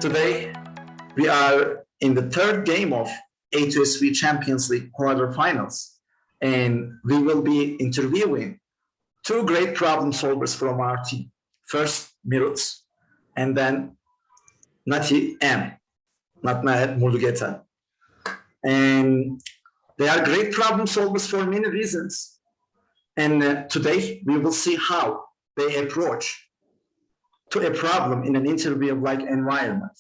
Today, we are in the third game of A2SV Champions League quarterfinals, and we will be interviewing two great problem solvers from our team. First, Miruts, and then Natnael, Mulugeta. And they are great problem solvers for many reasons. And today, we will see how they approach to a problem in an interview-like environment.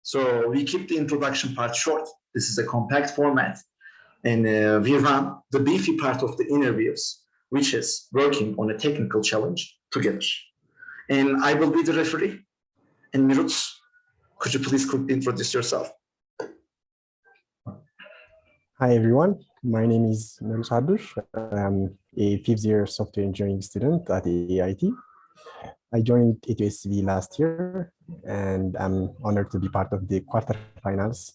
So we keep the introduction part short. This is a compact format. And we run the beefy part of the interviews, which is working on a technical challenge together. And I will be the referee. And Miruts, could you please quickly introduce yourself? Hi, everyone. My name is Hadush. I'm a fifth-year software engineering student at AIT. I joined A2SV last year, and I'm honored to be part of the quarterfinals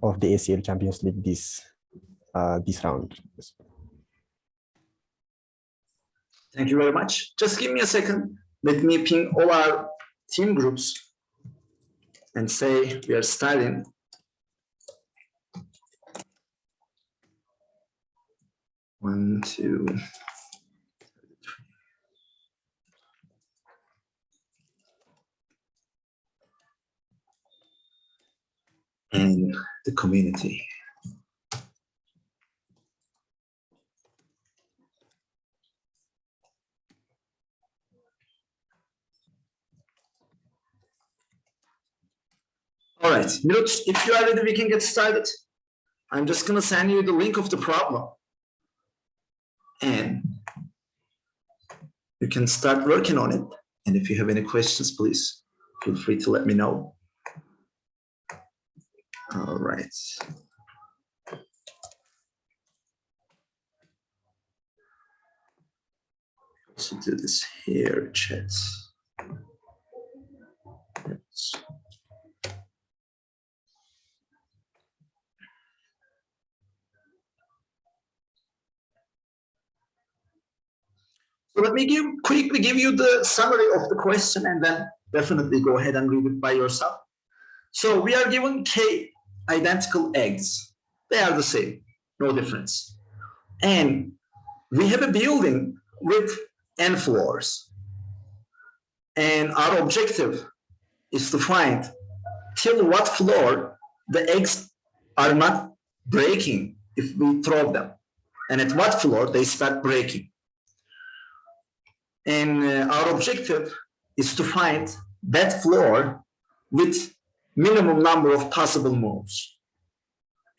of the ACL Champions League this round. Thank you very much. Just give me a second. Let me ping all our team groups and say we are starting. One, two. And the community. All right, Miruts, if you are ready, we can get started. I'm just going to send you the link of the problem. And you can start working on it. And if you have any questions, please feel free to let me know. All right. Let's do this here, chat. So let me quickly give you the summary of the question, and then definitely go ahead and read it by yourself. So we are given K identical eggs. They are the same, no difference. And we have a building with n floors. And our objective is to find till what floor the eggs are not breaking if we throw them, and at what floor they start breaking. And our objective is to find that floor with minimum number of possible moves.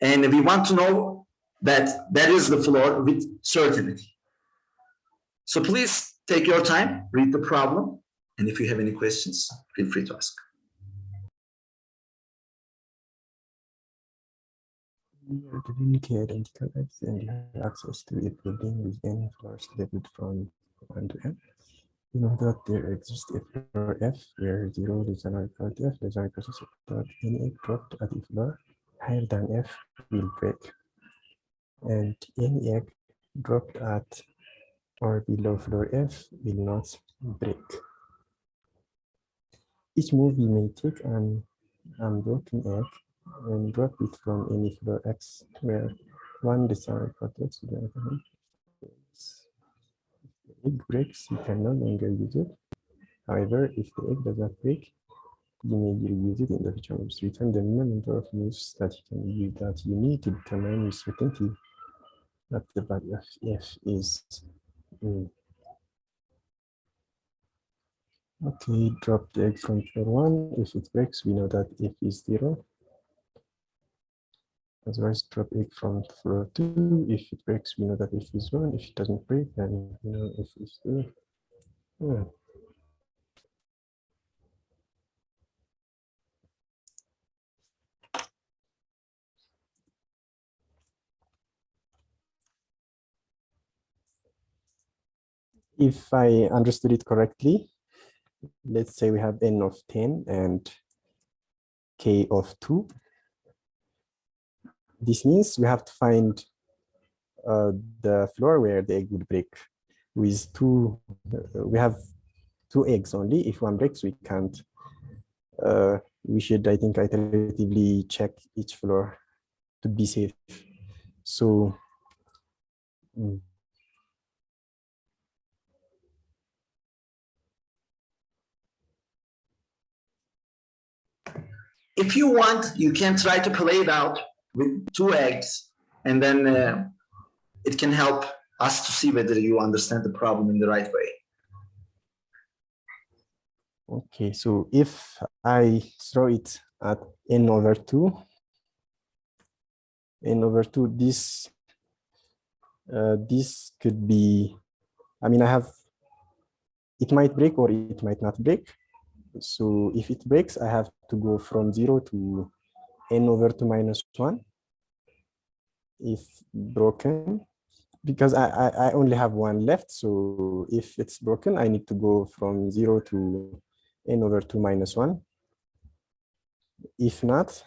And we want to know that that is the floor with certainty. So please take your time, read the problem, and if you have any questions, feel free to ask. You are given K identical eggs and you have access to a building with n floors labeled from 1 to n. You know that there exists a floor F where 0 is an equal to F, less than equal to that any egg dropped at a floor higher than F will break. And any egg dropped at or below floor F will not break. Each move we may take an unbroken egg and drop it from any floor X where 1 is an equal to X. If the egg breaks, you can no longer use it. However, if the egg does not break, you may reuse it in the future moves. Return the minimum number of moves that you need to determine with certainty that the value of F is. Okay, drop the egg from floor 1. If it breaks, we know that F is 0. Otherwise, drop egg from floor 2. If it breaks, we know that F is 1. If it doesn't break, then we know F is 2. Yeah. If I understood it correctly, let's say we have n of 10 and k of 2. This means we have to find the floor where the egg would break with we have 2 eggs only. If one breaks, we can't we should, I think, iteratively check each floor to be safe. So if you want, you can try to play it out with 2 eggs, and then it can help us to see whether you understand the problem in the right way. okay, so if I throw it at n/2, this this could be, I mean, it might break or it might not break. So if it breaks, I have to go from 0 to n/2 minus 1. If broken, because I only have one left, so if it's broken, I need to go from 0 to n/2 minus 1. If not,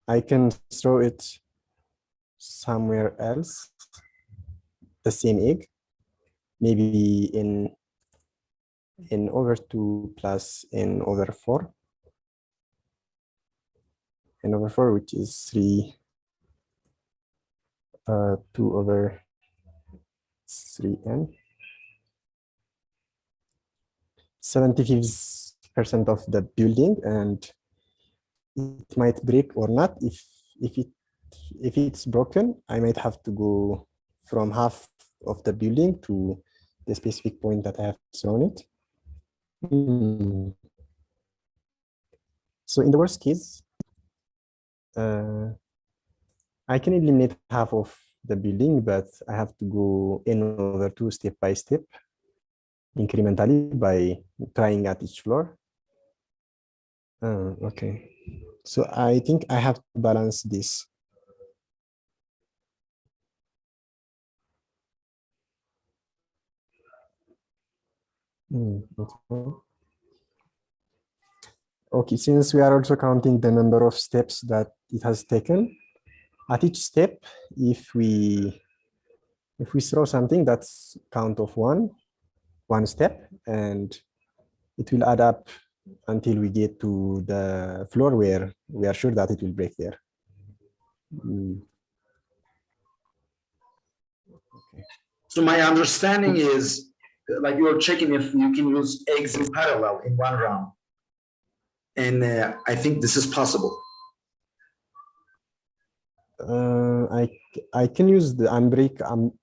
I can throw it somewhere else, the same egg, maybe in n/2 plus n/4, n/4, which is 3, 2/3n. 75% of the building, and it might break or not. If it's broken, I might have to go from half of the building to the specific point that I have thrown it. So in the worst case, I can eliminate half of the building, but I have to go n/2 step by step, incrementally, by trying at each floor. Okay, so I think I have to balance this. Okay, since we are also counting the number of steps that it has taken, at each step, if we throw something that's count of one step, and it will add up until we get to the floor where we are sure that it will break there. Okay. So my understanding is, like, you're checking if you can use eggs in parallel in one round. And I think this is possible. I can use the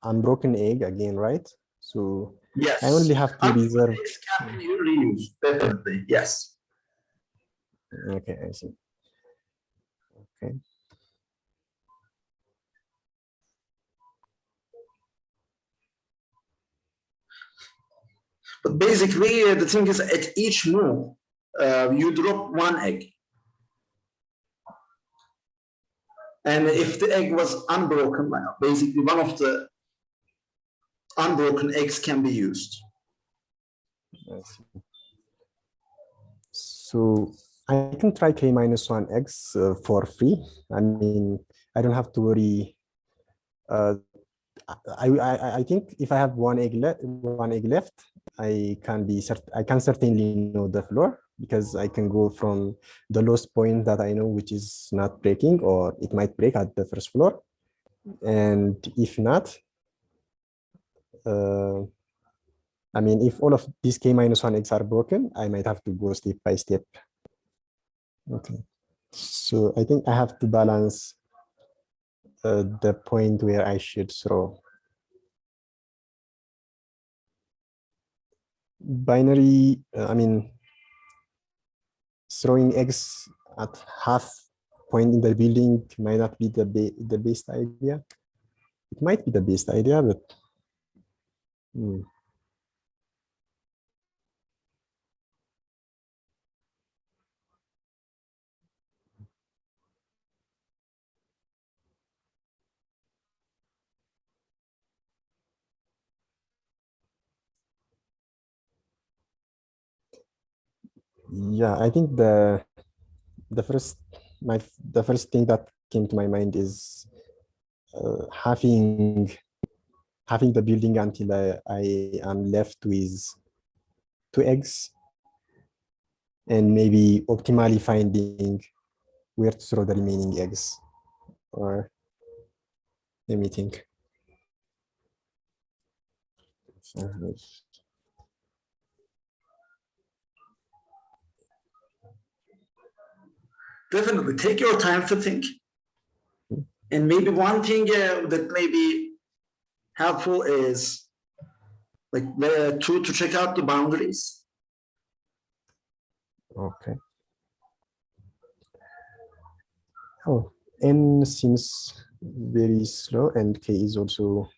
unbroken egg again, right? So yes, I only have to reserve. Eggs can be reused, definitely, yes. Okay, I see. Okay. But basically, the thing is, at each move, you drop one egg. And if the egg was unbroken, basically one of the unbroken eggs can be used. I see. So I can try k-1 eggs for free. I mean, I don't have to worry. I think if I have one egg left, I can certainly know the floor, because I can go from the lowest point that I know, which is not breaking, or it might break at the first floor. And if not, I mean, if all of these k-1 eggs are broken, I might have to go step by step. Okay, so I think I have to balance the point where I should throw. Binary, I mean, throwing eggs at half point in the building might not be the best idea. It might be the best idea, but yeah, I think the first thing that came to my mind is having the building until I am left with 2 eggs, and maybe optimally finding where to throw the remaining eggs. Or let me think. Definitely take your time to think. And maybe one thing that may be helpful is like to check out the boundaries. Okay. Oh, n seems very slow, and k is also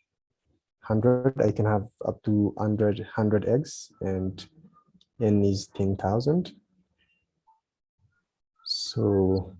100. I can have up to 100 eggs, and n is 10,000. So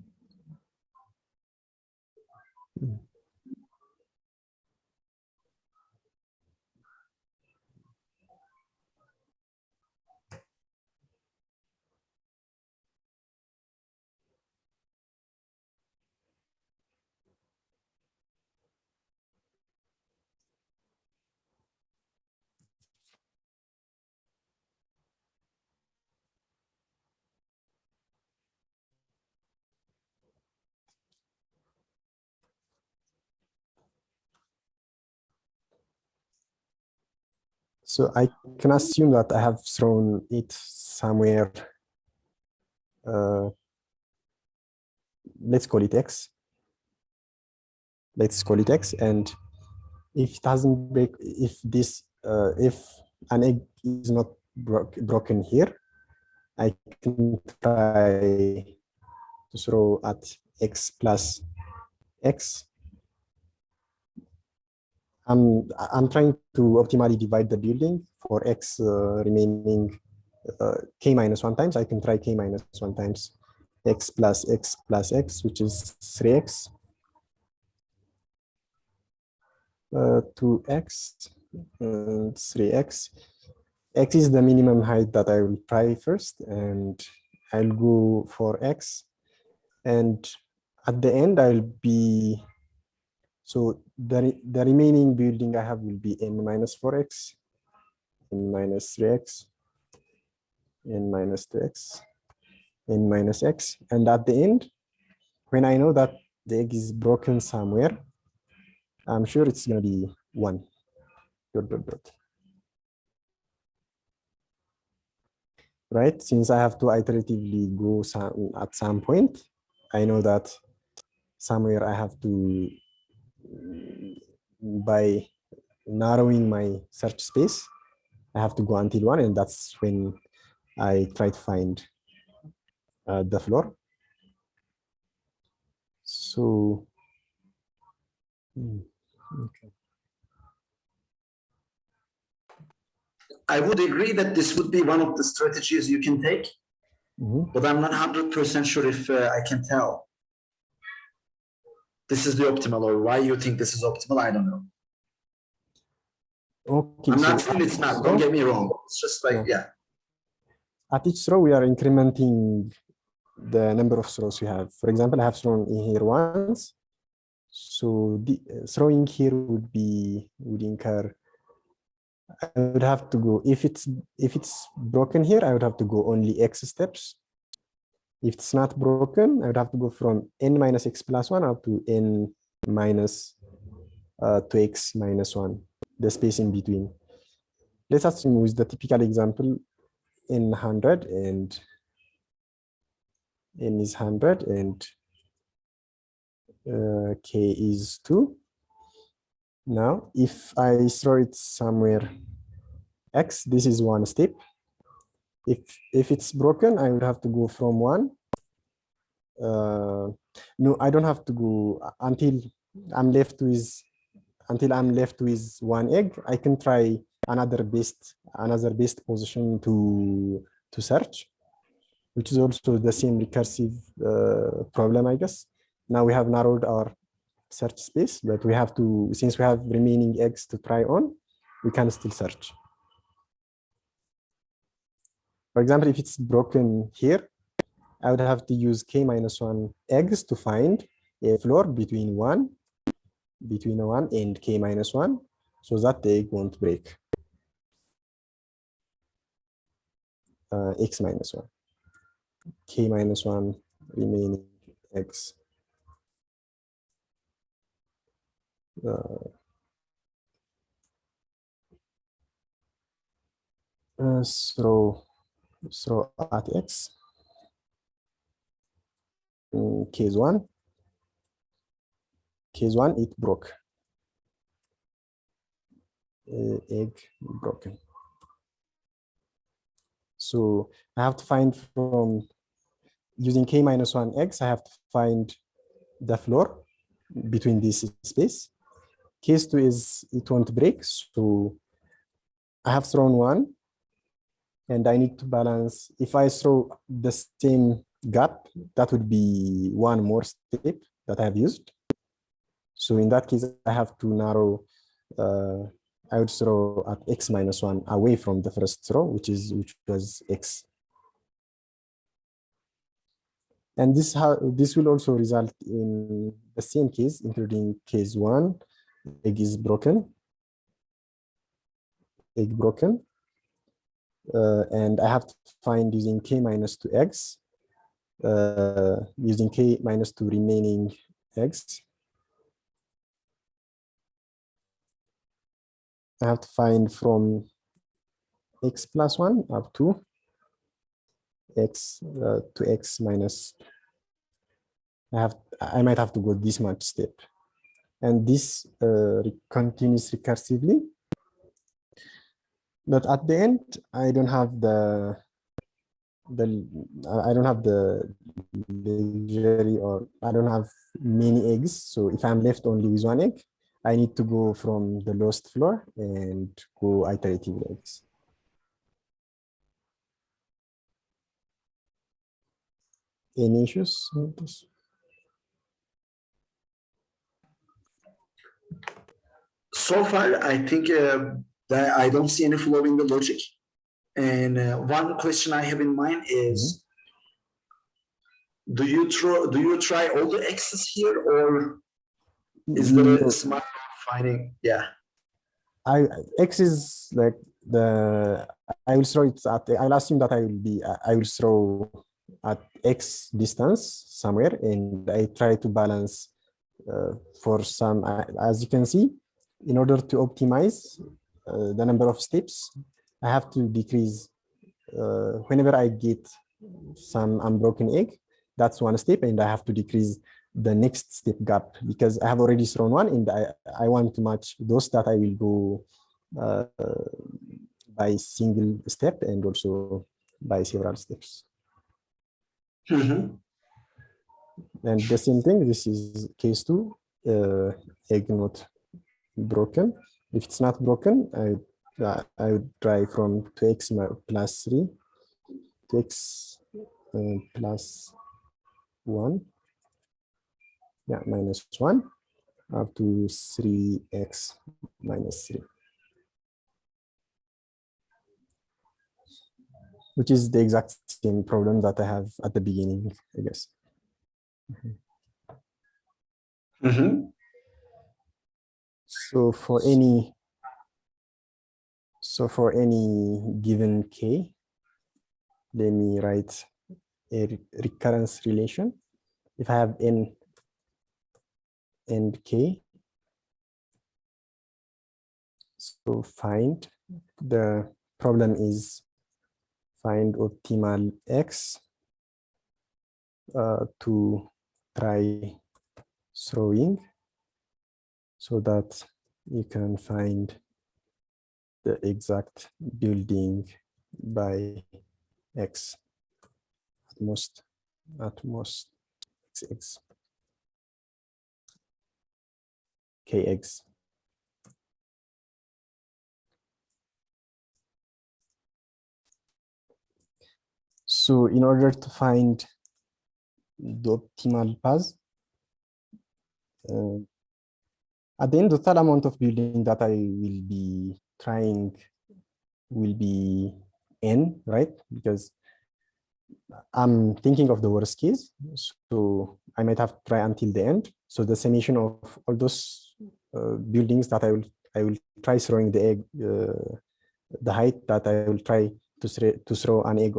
so I can assume that I have thrown it somewhere. Let's call it x. Let's call it x, and if it doesn't break, if an egg is not broken here, I can try to throw at x plus x. I'm trying to optimally divide the building for x remaining k minus 1 times. I can try k minus 1 times x plus x, which is 3x, 2x, and 3x. X is the minimum height that I will try first, and I'll go for x. And at the end, I'll be, so the remaining building I have will be n minus 4x, n minus 3x, n minus 2x, n minus x. And at the end, when I know that the egg is broken somewhere, I'm sure it's going to be 1. Dot, dot, dot. Right? Since I have to iteratively go at some point, I know that somewhere I have to, by narrowing my search space, I have to go until 1, and that's when I try to find the floor. So, okay. I would agree that this would be one of the strategies you can take, but I'm not 100% sure if I can tell this is the optimal, or why you think this is optimal. I don't know. Okay, I'm not saying it's not, don't get me wrong. It's just like, yeah. At each row, we are incrementing the number of throws we have. For example, I have thrown in here once. So the throwing here would incur, I would have to go, if it's broken here, I would have to go only x steps. If it's not broken, I would have to go from n minus x plus 1 up to n minus 2x minus 1, the space in between. Let's assume with the typical example, n 100, and n is 100, and k is 2. Now, if I throw it somewhere x, this is 1 step. If it's broken, I would have to go from 1. No, I don't have to go until I'm left with 1 egg. I can try another best position to search, which is also the same recursive problem, I guess. Now we have narrowed our search space, but we have to, since we have remaining eggs to try on, we can still search. For example, if it's broken here, I would have to use k minus 1 eggs to find a floor between 1 and k minus 1, so that the egg won't break. X minus 1. k minus 1 remaining eggs. So at x, case 1, it broke. Egg broken. So I have to find from using k minus 1 x, I have to find the floor between this space. Case 2 is it won't break. So I have thrown 1 and I need to balance. If I throw the same gap, that would be one more step that I have used. So in that case, I have to narrow. I would throw at x minus 1 away from the first throw, which was x. And this will also result in the same case, including case 1, egg is broken, and I have to find using k minus 2 eggs, using k minus 2 remaining eggs. I have to find from x plus 1 up to x minus. I might have to go this much step, and this continues recursively. But at the end, I don't have the luxury, or I don't have many eggs. So if I'm left only with 1 egg, I need to go from the lowest floor and go iterative eggs. Any issues with this? So far, I think that I don't see any flaw in the logic. And one question I have in mind is, do you try all the X's here, or is there a smart finding? Yeah. X is like I will throw it at. I'll assume that I will throw at X distance somewhere, and I try to balance for some. As you can see, in order to optimize the number of steps, I have to decrease whenever I get some unbroken egg. That's one step, and I have to decrease the next step gap because I have already thrown 1, and I want to match those that I will go by single step and also by several steps. And the same thing, this is case 2, egg not broken. If it's not broken, I would try from 2x plus 3 to x plus 1, minus 1 up to 3x minus 3, which is the exact same problem that I have at the beginning, I guess. So for any given k, let me write a recurrence relation. If I have n and k, so find, the problem is find optimal x to try throwing so that you can find the exact building by x at most xx kx. So in order to find the optimal path, at the end, the total amount of building that I will be trying will be n, right? Because I'm thinking of the worst case, so I might have to try until the end. So the summation of all those buildings that I will try throwing the egg, the height that I will try to throw an egg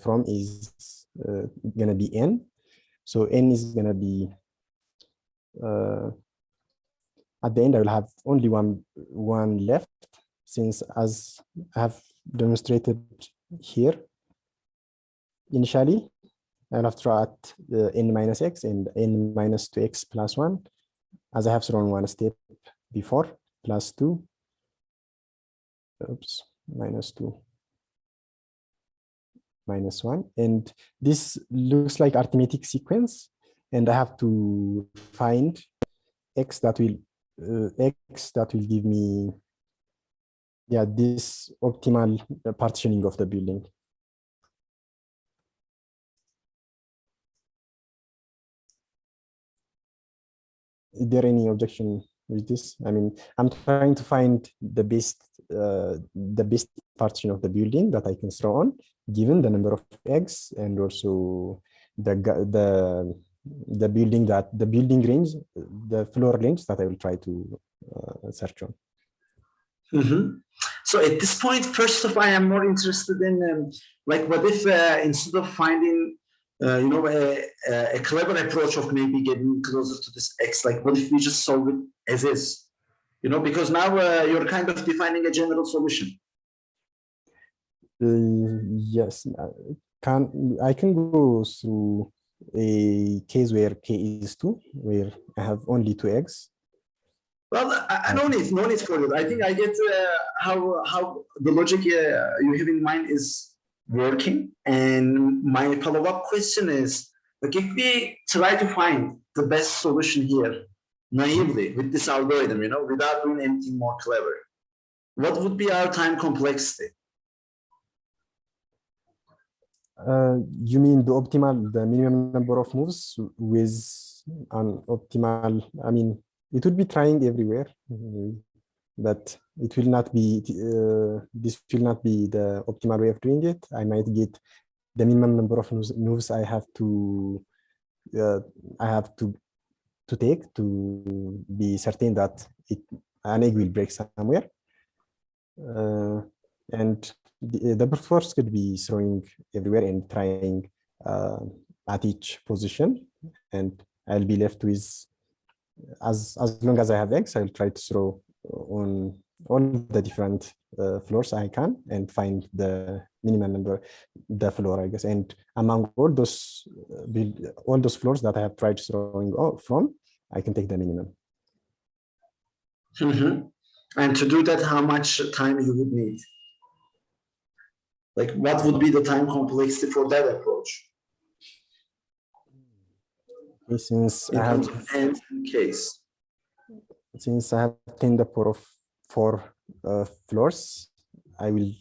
from is gonna be n. So n is gonna be at the end. I will have only one left, since as I have demonstrated here initially, I'll have to try at n minus x and n minus 2x plus 1, as I have thrown one step before, plus 2, oops, minus 2, minus 1. And this looks like arithmetic sequence, and I have to find x that will give me, yeah, this optimal partitioning of the building. Is there any objection with this? I mean, I'm trying to find the best partition of the building that I can throw on, given the number of eggs and also the building range, the floor range that I will try to search on. So at this point, first of all, I am more interested in like, what if instead of finding a clever approach of maybe getting closer to this x, like what if we just solve it as is? Because now you're kind of defining a general solution. Yes, I can go through a case where k is 2, where I have only 2 eggs. Well, I no need for it. I think I get how the logic you have in mind is working. And my follow-up question is, like, if we try to find the best solution here naively with this algorithm, without doing anything more clever, what would be our time complexity? You mean the minimum number of moves with an optimal, I mean, it would be trying everywhere, but it will not be, this will not be the optimal way of doing it. I might get the minimum number of moves I have to take to be certain that an egg will break somewhere. And the brute force could be throwing everywhere and trying at each position, and I'll be left with, as long as I have eggs, I'll try to throw on all the different floors I can and find the minimum number, the floor, I guess. And among all those floors that I have tried throwing from, I can take the minimum. And to do that, how much time you would need? Like, what would be the time complexity for that approach? Since in I terms have of ends and case. Since I have 10 to the power of 4 floors, I will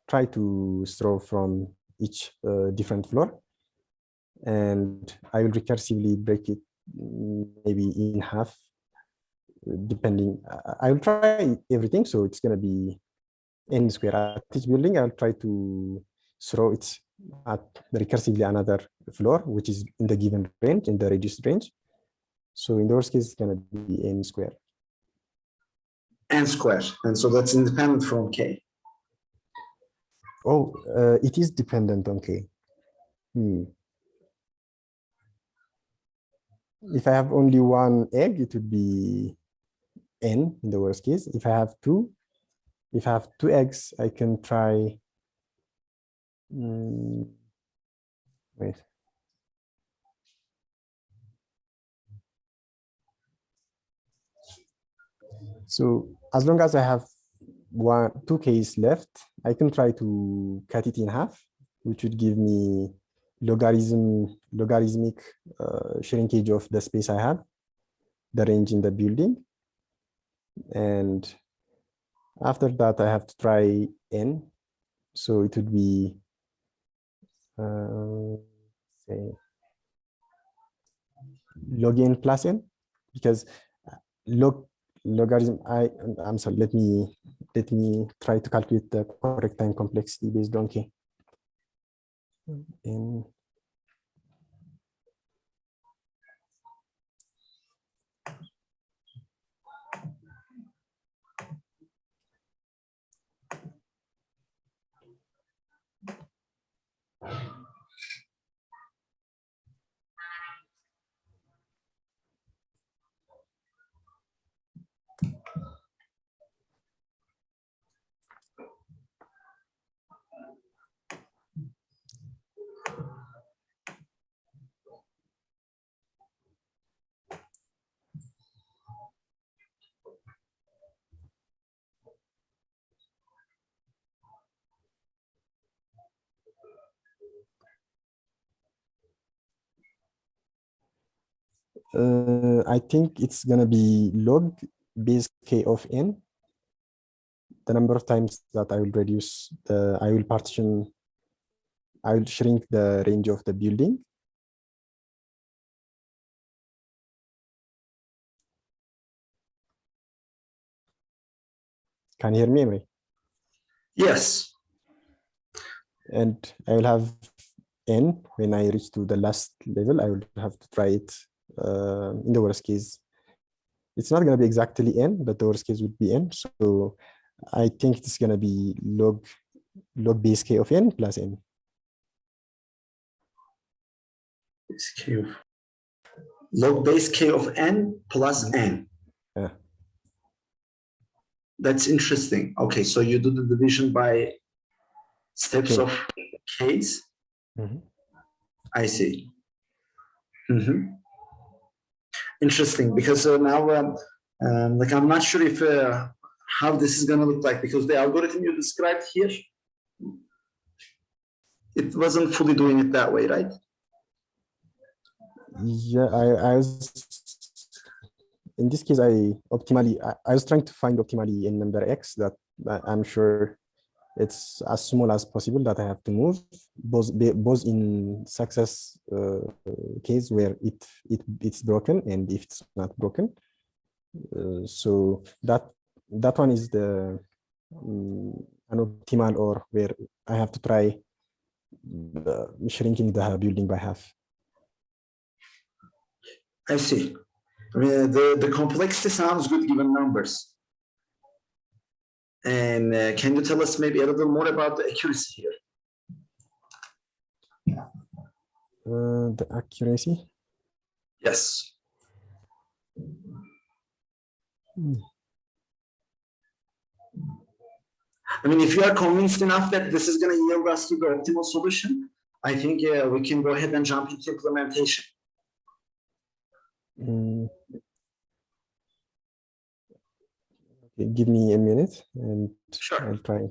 try to throw from each different floor, and I will recursively break it maybe in half, depending. I will try everything, so it's going to be n square. At each building, I'll try to throw it at recursively another floor, which is in the given range, in the reduced range. So in the worst case, it's going to be n square. N square, and so that's independent from k. Oh, it is dependent on k. If I have only one egg, it would be n in the worst case. If I have two eggs, I can try. Wait. So as long as I have 2 k's left, I can try to cut it in half, which would give me logarithmic shrinkage of the space I have, the range in the building. And after that, I have to try n. So it would be, say, log n plus n, because logarithm, I'm sorry, let me try to calculate the correct time complexity based on k. And I think it's gonna be log base k of n, the number of times that I will reduce I will shrink the range of the building. Can you hear me, Emre? Yes. And I will have n when I reach to the last level. I will have to try it in the worst case. It's not going to be exactly n, but the worst case would be n. So I think it's going to be log base k of n plus n. Log base k of n plus n. Yeah. That's interesting. Okay, so you do the division by steps of k's. I see. Interesting, because now like I'm not sure if how this is going to look like, because the algorithm you described here, it wasn't fully doing it that way, right? Yeah, I was in this case, I was trying to find optimally a number x that I'm sure it's as small as possible that I have to move, both in success case where it's broken and if it's not broken. So that one is the an optimal, or where I have to try shrinking the building by half. I see. I mean, the complexity sounds good given numbers. And can you tell us maybe a little more about the accuracy here? The accuracy? Yes. I mean, if you are convinced enough that this is going to yield us to the optimal solution, I think we can go ahead and jump into implementation. Okay, give me a minute and sure. I'll try.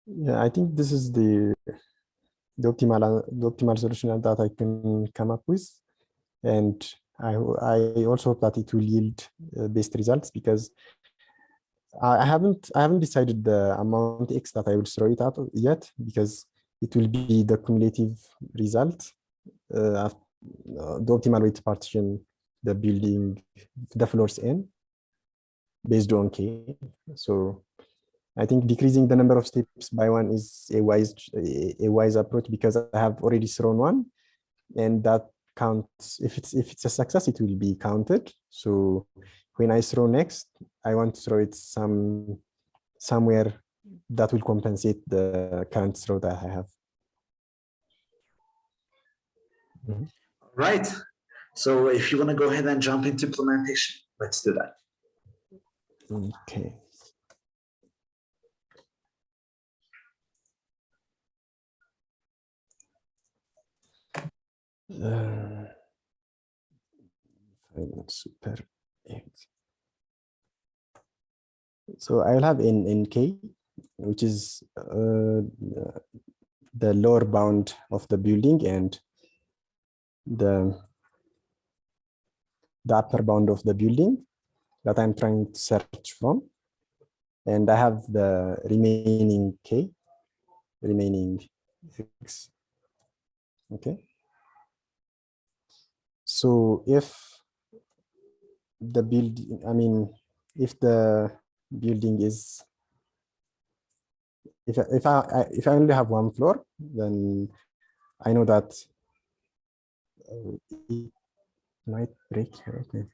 Yeah, I think this is the optimal solution that I can come up with, and I also hope that it will yield best results, because I haven't decided the amount x that I will throw it out yet, because it will be the cumulative result of the optimal way to partition the building, the floors in, based on k. So I think decreasing the number of steps by one is a wise approach, because I have already thrown one, and that counts. If it's a success, it will be counted. So when I throw next, I want to throw it somewhere that will compensate the current throw that I have. Right. So if you want to go ahead and jump into implementation, let's do that. Okay. Super. So I'll have in k, which is the lower bound of the building and the upper bound of the building that I'm trying to search from. And I have the remaining k, remaining x. Okay. So if the building, if the building is, if I only have one floor, then I know that it might break here. Okay.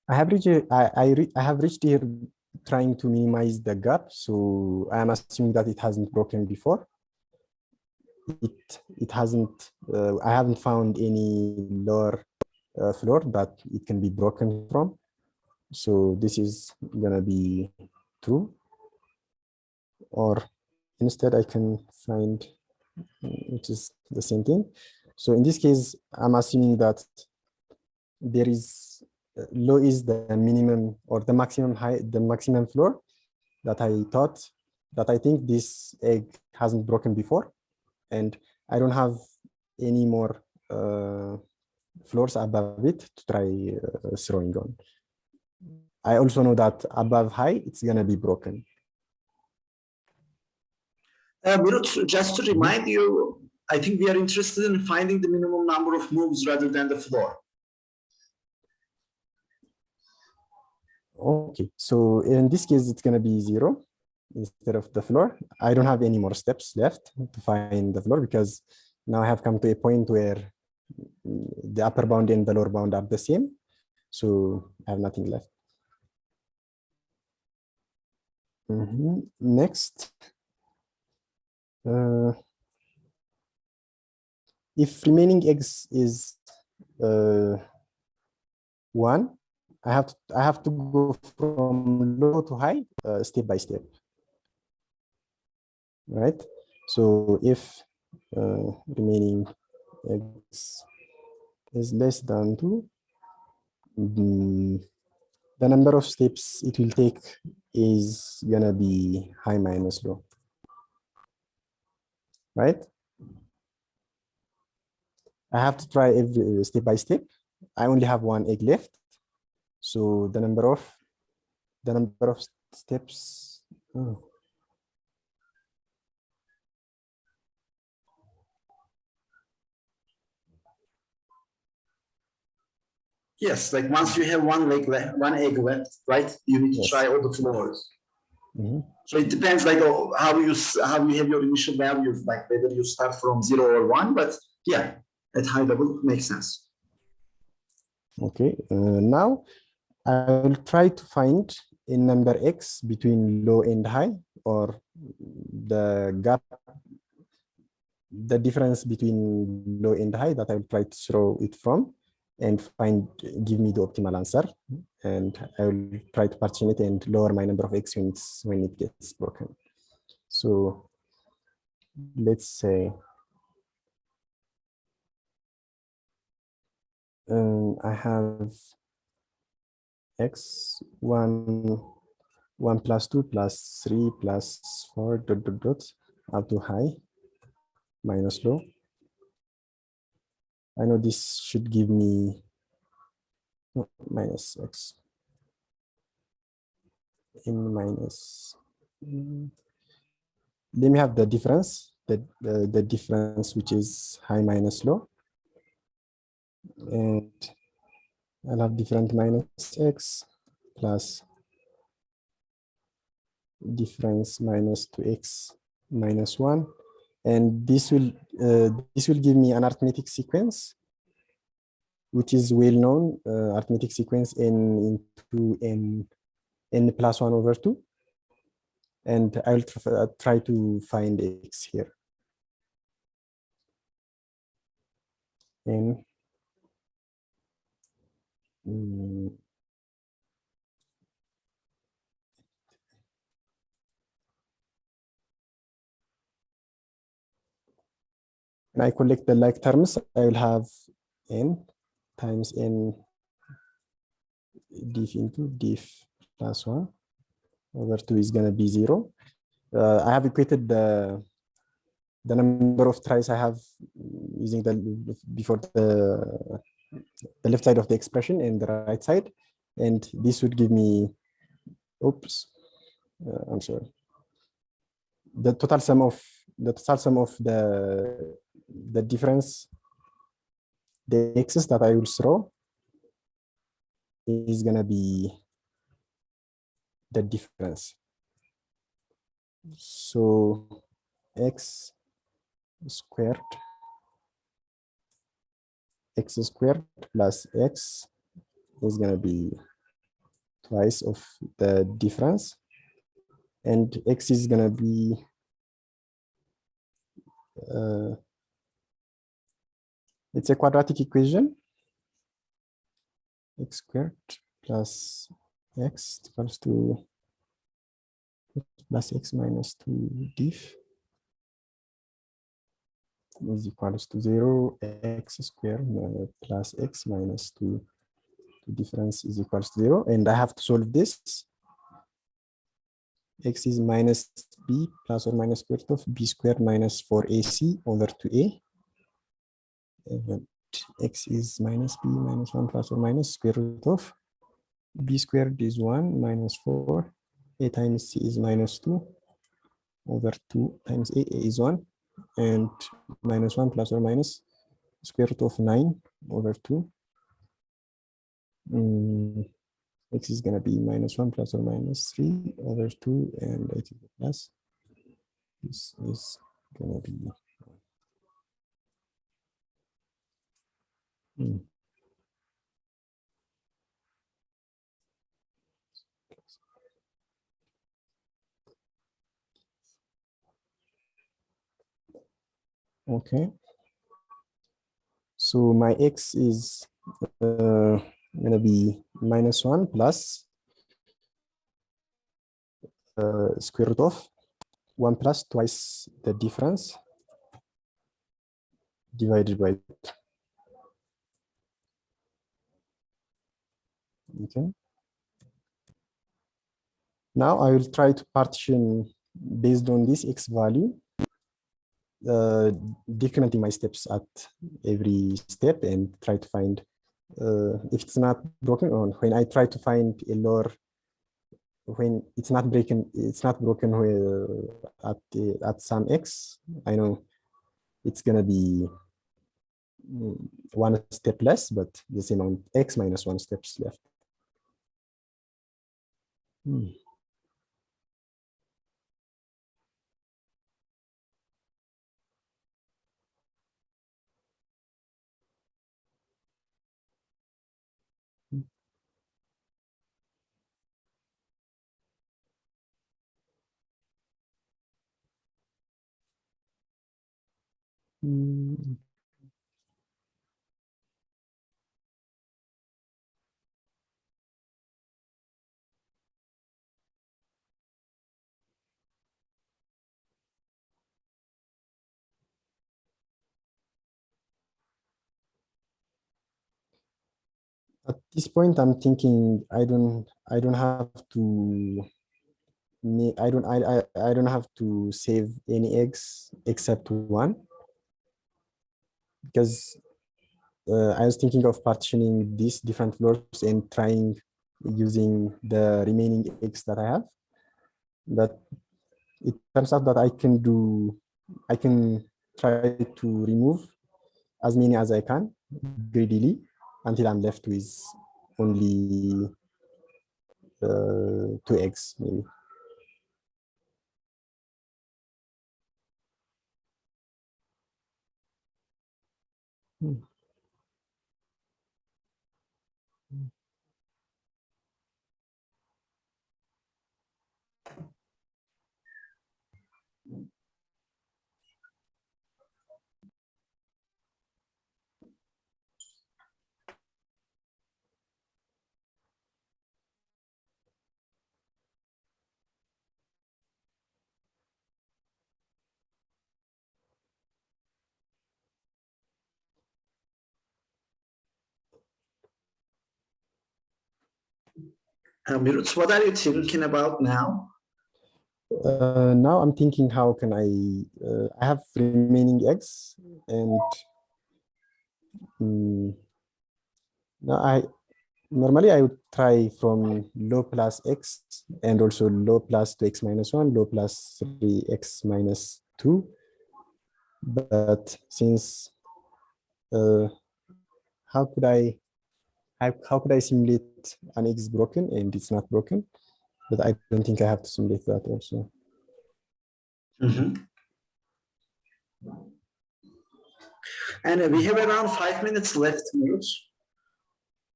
I have reached here trying to minimize the gap, so I am assuming that it hasn't broken before. It hasn't. I haven't found any lower floor that it can be broken from. So this is gonna be true. Or instead I can find, which is the same thing. So in this case, I'm assuming that there is low is the minimum or the maximum height, the maximum floor that I think this egg hasn't broken before, and I don't have any more floors above it to try throwing on. I also know that above high, it's gonna be broken. Miruts, just to remind you, I think we are interested in finding the minimum number of moves rather than the floor. Okay, so in this case, it's gonna be 0 instead of the floor. I don't have any more steps left to find the floor because now I have come to a point where the upper bound and the lower bound are the same. So I have nothing left. Next, if remaining eggs is 1, I have to go from low to high step by step, right? So if remaining eggs is less than 2, the number of steps it will take is gonna be high minus low, right? I have to try every step by step. I only have 1 egg left, so the number of steps. Yes, like once you have one egg left, right? You need to Yes. try all the floors. So it depends, like how you have your initial values, like whether you start from 0 or 1. But yeah, at high level, makes sense. Okay. Now I will try to find a number x between low and high, or the gap, the difference between low and high that I will try to throw it from and give me the optimal answer. And I will try to partition it and lower my number of x units when it gets broken. So let's say I have x 1 plus 2 plus 3 plus 4 ... up to high minus low. I know this should give me minus x in minus. Then we have the difference, the difference which is high minus low, and I'll have different minus x plus difference minus 2x minus 1, and this will give me an arithmetic sequence which is well known, arithmetic sequence n into n plus 1 over 2, and I will try to find x here. And when I collect the like terms, I will have n times n diff into diff plus 1 over 2 is going to be 0. I have equated the number of tries I have using before the left side of the expression and the right side, and this would give me, oops, I'm sorry, the total sum of the difference, the x's that I will throw is gonna be the difference. So x squared plus x is gonna be twice of the difference, and x is gonna be it's a quadratic equation, x squared plus x equals to plus x minus 2 diff is equals to 0, x squared plus x minus 2. The difference is equals to 0, and I have to solve this. X is minus b plus or minus square root of b squared minus 4ac over 2a. And x is minus b minus 1 plus or minus square root of b squared is 1 minus 4. A times c is minus 2 over 2 times a is 1. And minus 1 plus or minus square root of 9 over 2. X is going to be minus 1 plus or minus 3 over 2, and it is plus. This is going to be okay. So my x is going to be minus 1 plus square root of 1 plus twice the difference divided by 2. Okay. Now I will try to partition based on this x value, decrementing my steps at every step and try to find if it's not broken, or when I try to find a lower, when it's not broken at some x, I know it's gonna be one step less, but the same amount, x minus 1 steps left. At this point, I'm thinking I don't have to I don't have to save any eggs except one, because I was thinking of partitioning these different floors and trying using the remaining eggs that I have. But it turns out that I can try to remove as many as I can greedily until I'm left with only 2 eggs, maybe. Miruts, what are you thinking about now? Now I'm thinking, how can I have remaining eggs, and now normally I would try from low plus x and also low plus 2x minus 1, low plus 3x minus 2. But since how could I simulate an egg is broken and it's not broken? But I don't think I have to simulate that also. And we have around 5 minutes left, Miruts.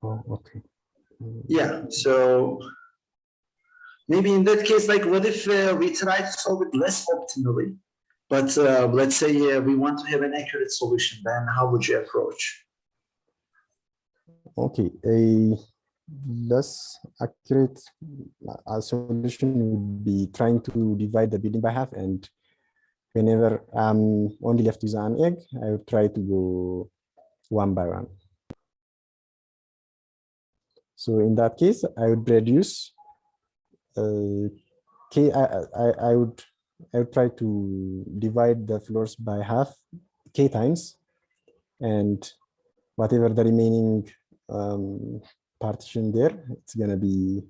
Oh, okay. Yeah, so maybe in that case, like, what if we try to solve it less optimally, but let's say we want to have an accurate solution, then how would you approach? Okay, less accurate solution would be trying to divide the building by half, and whenever I'm only left with an egg, I would try to go one by one. So in that case, I would reduce k. I would try to divide the floors by half k times, and whatever the remaining partition there, it's gonna be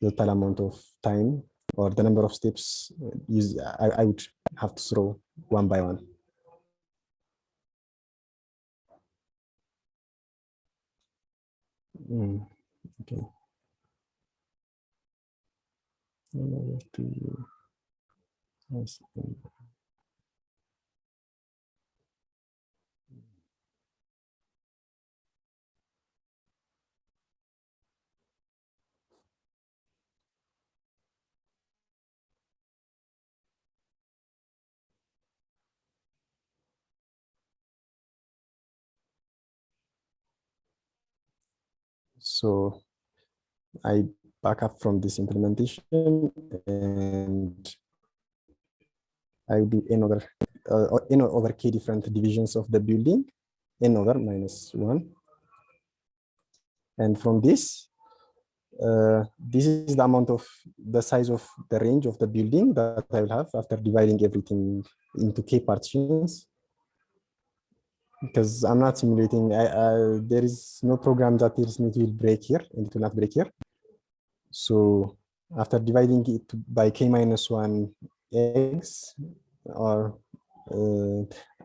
the total amount of time or the number of steps I would have to throw one by one. Okay. So I back up from this implementation and I will do n over k different divisions of the building, n over minus 1. And from this is the amount of the size of the range of the building that I will have after dividing everything into k partitions. Because I'm not simulating, there is no program that tells me it will break here, and it will not break here. So after dividing it by k minus 1 eggs, or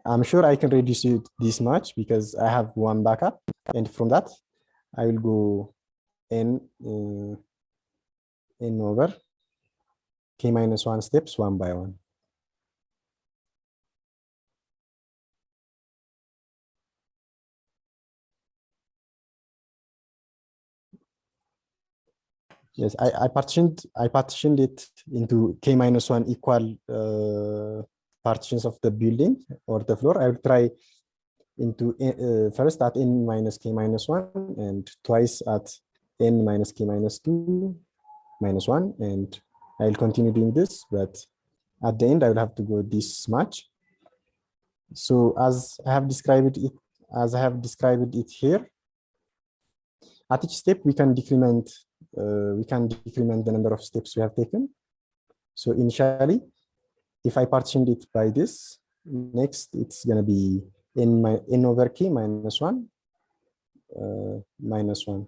I'm sure I can reduce it this much because I have one backup, and from that I will go n over k minus 1 steps one by one. Yes, I partitioned it into k minus 1 equal partitions of the building or the floor. I will try into first at n minus k minus 1 and twice at n minus k minus 2 minus 1, and I will continue doing this, but at the end I will have to go this much. So as I have described it here, at each step we can decrement the number of steps we have taken. So initially, if I partitioned it by this, next it's going to be n over k minus 1 minus 1.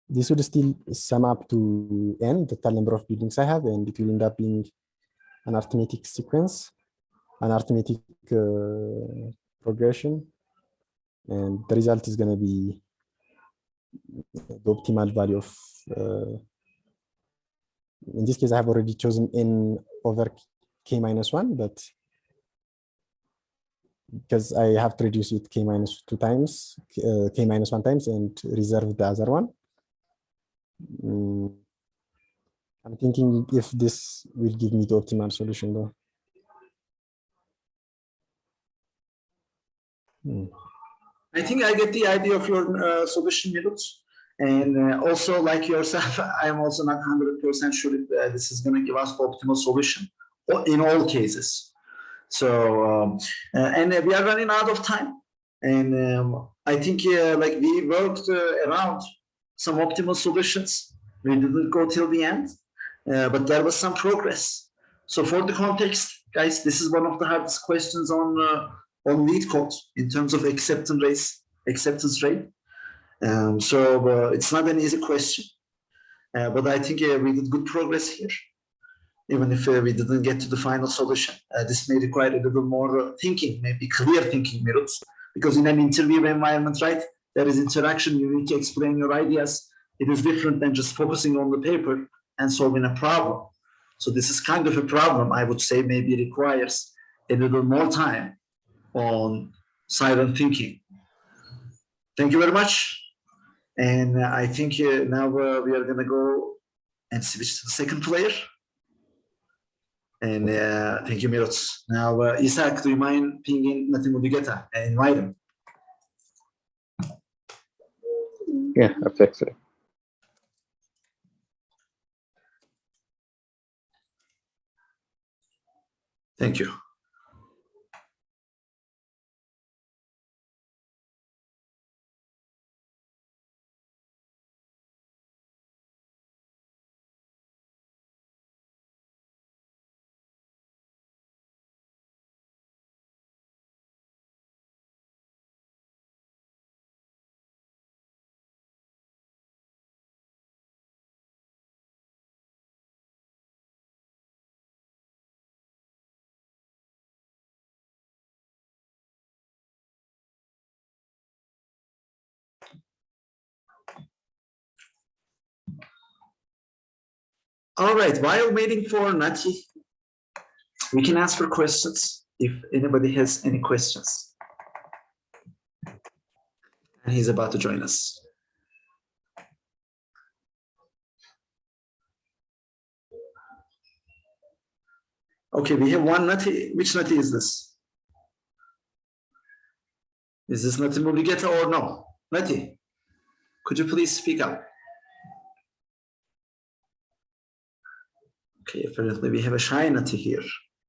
This would still sum up to n, the total number of buildings I have, and it will end up being an arithmetic sequence, an arithmetic progression, and the result is going to be the optimal value of, in this case, I have already chosen n over k minus 1, but because I have to reduce it k minus 2 times, k minus 1 times, and reserve the other one. I'm thinking if this will give me the optimal solution though. I think I get the idea of your solution, Miruts. And also, like yourself, I'm also not 100% sure if this is going to give us the optimal solution in all cases. So, and we are running out of time. And I think like we worked around some optimal solutions. We didn't go till the end, but there was some progress. So for the context, guys, this is one of the hardest questions on lead code in terms of acceptance rate. So it's not an easy question, but I think we did good progress here, even if we didn't get to the final solution. This may require a little more thinking, maybe clear thinking, Miruts, because in an interview environment, right, there is interaction, you need to explain your ideas. It is different than just focusing on the paper and solving a problem. So this is kind of a problem, I would say, maybe requires a little more time on silent thinking. Thank you very much. And I think now we are going to go and switch to the second player. And thank you, Miruts. Now, Isaac, do you mind pinging Mulugeta and invite him? Yeah, I fixed it. Thank you. All right, while waiting for Nati, we can ask for questions if anybody has any questions. And he's about to join us. Okay, we have one Nati. Which Nati is this? Is this Nati Mulugeta or no? Nati, could you please speak up? Okay, apparently we have a shy Nati here.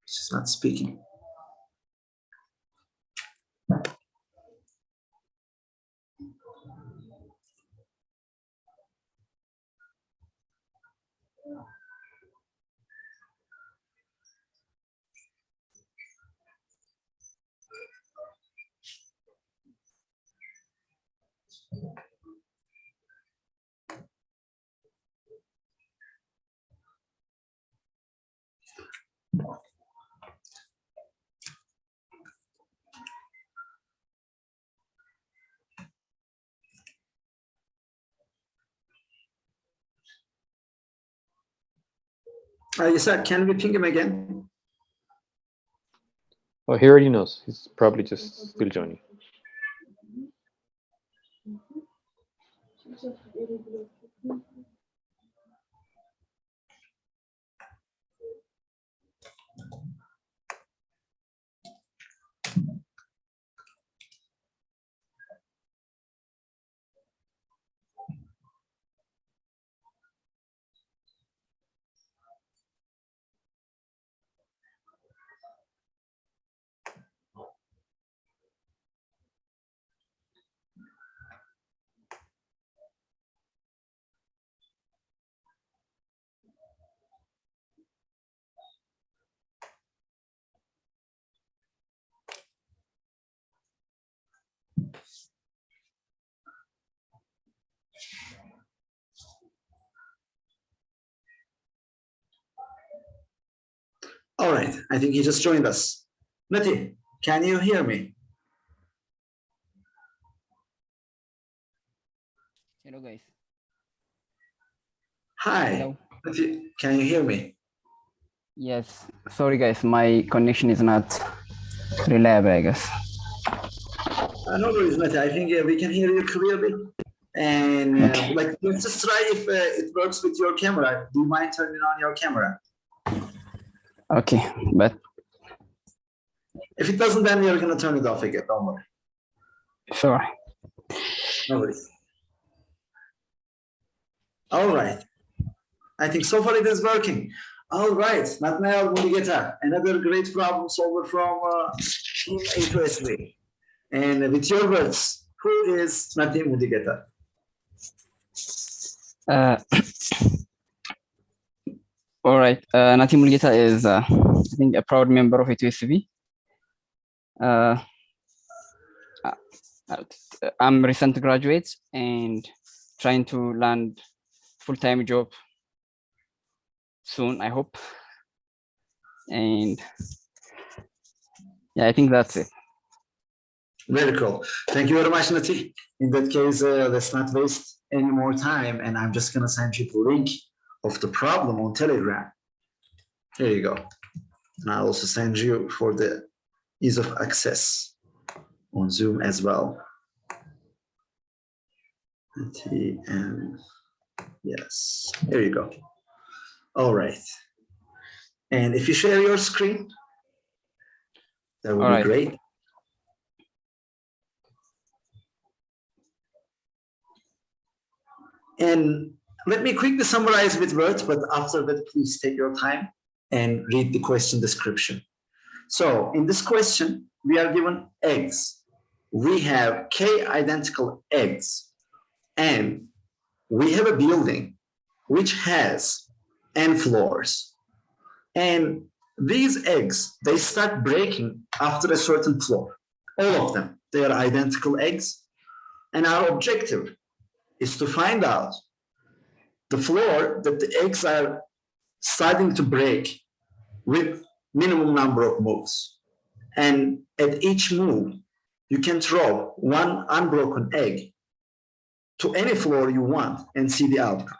She's not speaking. Yasa, can we ping him again? Oh, he already knows. He's probably just still joining. All right, I think he just joined us. Nati, can you hear me? Hello guys. Hi. Hello. Nati, can you hear me? Yes. Sorry guys, my connection is not reliable, I guess. No worries, Nati. I think we can hear you clearly. And Okay. like, let's just try if it works with your camera. Do you mind turning on your camera? Okay, but If it doesn't, then we're gonna turn it off again. Don't worry. sorry. No worries. All right. I think so far it is working. All right, Natnael, Mulugeta, another great problem solver from Team A2SV. And with your words, who is Natnael Mulugeta? All right. Nati Mulugeta is, I think, a proud member of A2SV. I'm a recent graduate and trying to land full-time job soon, I hope. And yeah, I think that's it. Very cool. Thank you very much, Nati. In that case, let's not waste any more time. And I'm just going to send you the link of the problem on Telegram. Here you go. And I'll also send you for the ease of access on Zoom as well. And yes, here you go. All right. And if you share your screen, that would be great. And let me quickly summarize with words, but after that, please take your time and read the question description. So in this question, we are given eggs. We have k identical eggs, and we have a building which has n floors. And these eggs, they start breaking after a certain floor. All of them, they are identical eggs. And our objective is to find out the floor that the eggs are starting to break with minimum number of moves. And at each move, you can throw one unbroken egg to any floor you want and see the outcome.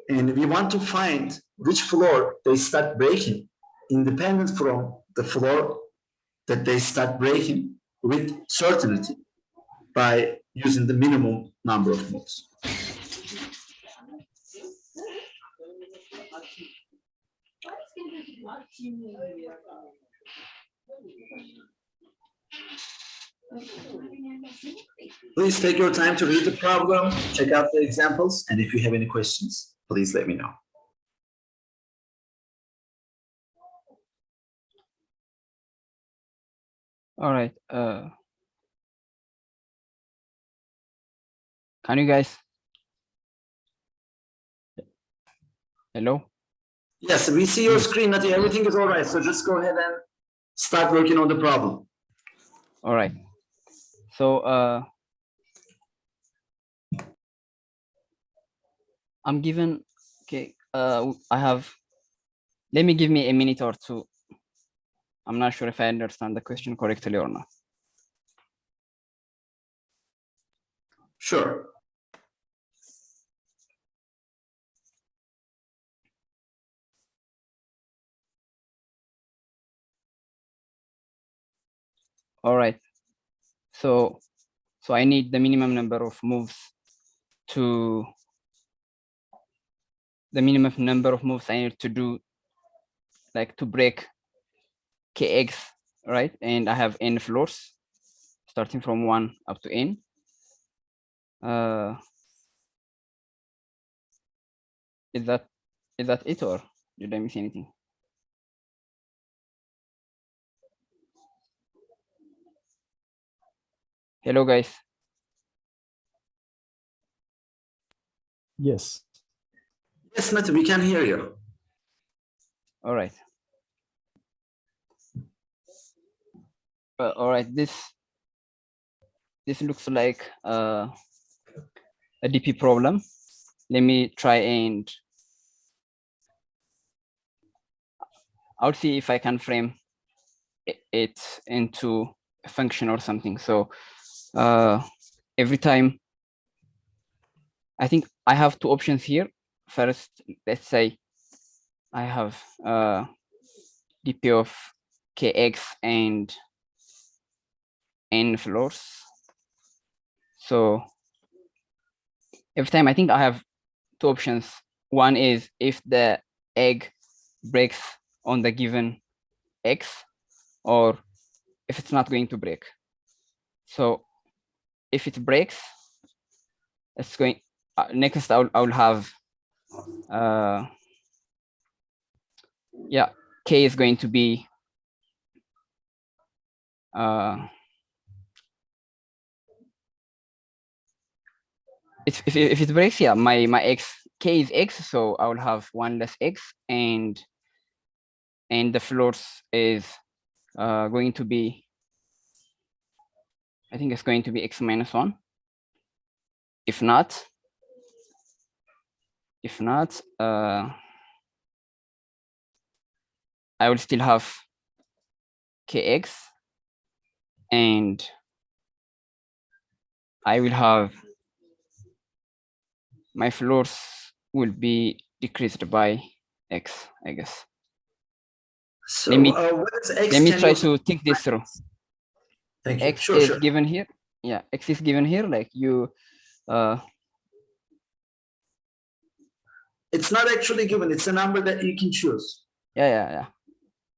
And we want to find which floor they start breaking, independent from the floor that they start breaking with certainty by using the minimum number of moves. Please take your time to read the problem, check out the examples, and if you have any questions, please let me know. All right. Can you guys? Hello? Yes, we see your screen, Nati. Everything is all right. So just go ahead and start working on the problem. All right. So I'm given, okay, let me give me a minute or two. I'm not sure if I understand the question correctly or not. Sure. All right. So I need the minimum number of moves I need to do, like, to break kx, right? And I have n floors starting from 1 up to n. Is that it, or did I miss anything? Hello, guys. Yes. Yes, Nati, we can hear you. All right. All right. This looks like a DP problem. Let me try and I'll see if I can frame it into a function or something. So every time, I think I have two options here. First, let's say I have DP of kx and n floors. So every time, I think I have two options. One is if the egg breaks on the given x, or if it's not going to break. So if it breaks, it's going next. I'll have yeah, k is going to be if it breaks, yeah, my k is x, so I will have 1 less x, and the floors is going to be, I think it's going to be x minus 1. If not, I will still have kx, and I will have my floors will be decreased by x, I guess. So let me what is x? Let me try to think this through. Thank you. X Sure, is sure. given here. Yeah, x is given here. Like you, it's not actually given. It's a number that you can choose. Yeah.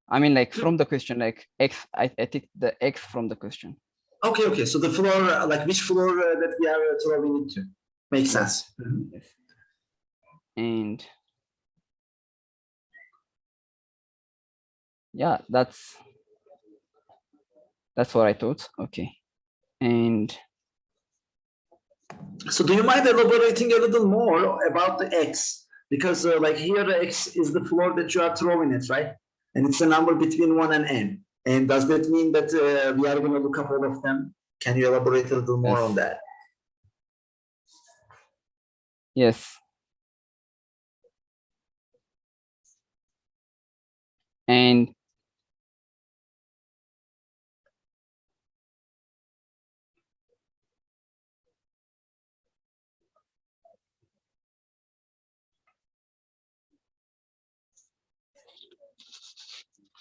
I mean, like, from the question, like x, I take the x from the question. Okay. So the floor, like which floor that we are throwing into? Makes Yes. sense. Mhm. Yes. And yeah, that's what I thought. Okay. And So do you mind elaborating a little more about the x? Because like here, the x is the floor that you are throwing it, right? And it's a number between 1 and n. And does that mean that we are going to look up all of them? Can you elaborate a little more Yes. on that? yes. And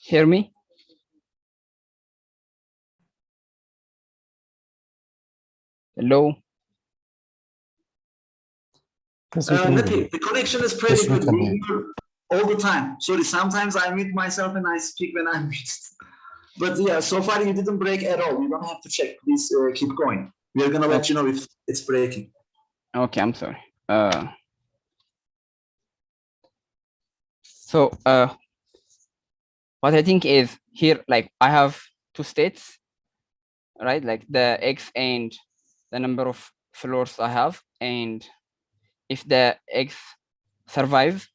hear me? Hello? Yes, we can hear Nati, you. the connection is pretty Yes, we good. can We hear you. hear all the time. Sorry, sometimes I mute myself and I speak when I'm muted. But yeah, so far you didn't break at all. You don't have to check. Please keep going. We are gonna let you know if it's breaking. Okay, I'm sorry. So what I think is here, like I have two states, right? Like the x and the number of floors I have, and if the x survives,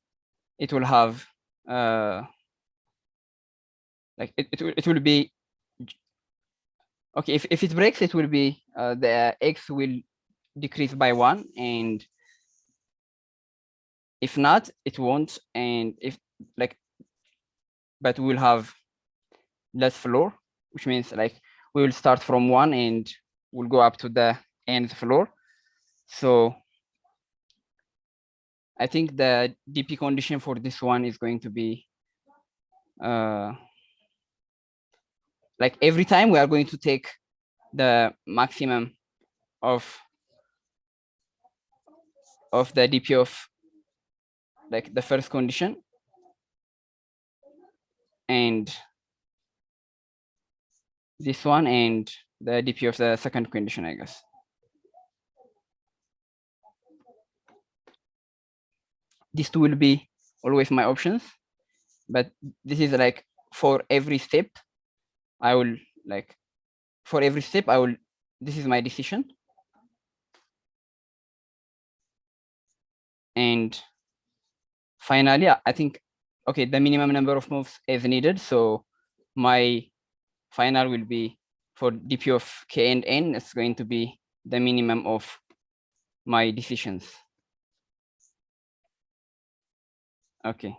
it will have like it will be okay. If it breaks, it will be the x will decrease by 1, and if not, it won't. And if like, but we'll have less floor, which means like we will start from 1 and we'll go up to the nth floor. So I think the DP condition for this one is going to be like every time we are going to take the maximum of the DP of like the first condition, and this one, and the DP of the second condition, I guess. These two will be always my options, but this is like for every step, I will like for every step, I will, this is my decision. And finally, I think, okay, the minimum number of moves is needed. So my final will be for DP of K and N, it's going to be the minimum of my decisions. Okay.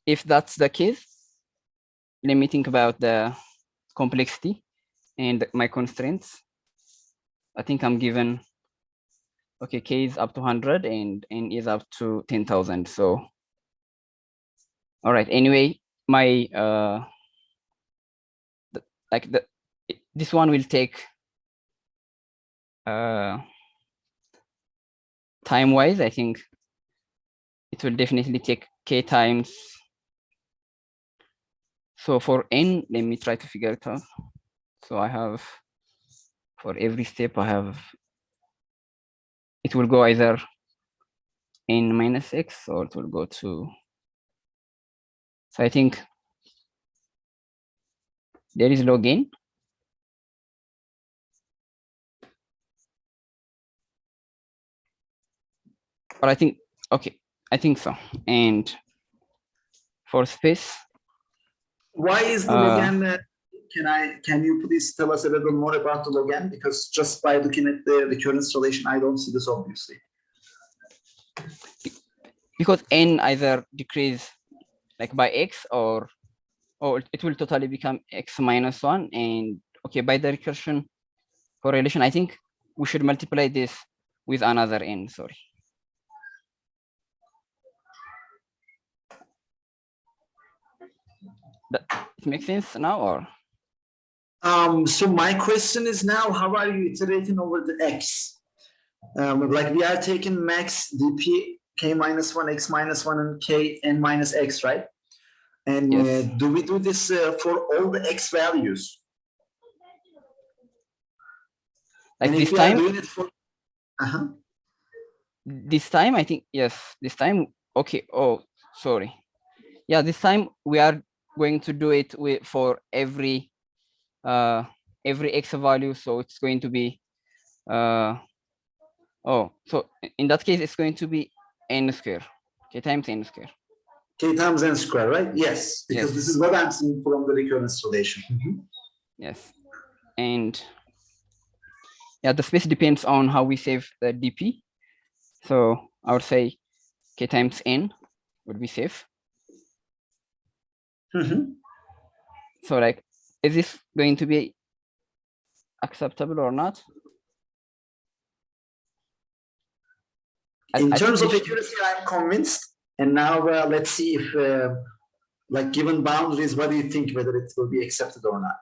If that's the case, let me think about the complexity and my constraints. I think I'm given, okay, K is up to 100 and N is up to 10,000. So, all right. Anyway, my this one will take time-wise. I think it will definitely take K times. So for N, let me try to figure it out. So I have, for every step, I have, it will go either N minus X or it will go to, so I think there is log N. But I think, okay, I think so. And for space, Why is the log n? Can you please tell us a little more about the log n? Because just by looking at the recurrence relation, I don't see this obviously. because N either decrease like by X or it will totally become X minus 1. And okay, by the recursion correlation, I think we should multiply this with another N, sorry. It makes sense now, or? So my question is now, how are you iterating over the X? Like we are taking max DP K minus 1, X minus 1, and K N minus X, right? And Yes. do we do this for all the X values? Like And this if we are time, doing it for, this time, I think, yes, this time, okay. Oh, sorry. Yeah, this time we are going to do it with for every x value. So it's going to be, so in that case, it's going to be n square, k times n square. k times n square, right? Yes, because Yes. this is what I'm seeing from the recurrence relation. Yes, and yeah, the space depends on how we save the dp. So I would say k times n would be safe. So like, is this going to be acceptable or not? In I think terms of this, accuracy, I'm convinced. And now let's see if, like, given boundaries, what do you think whether it will be accepted or not?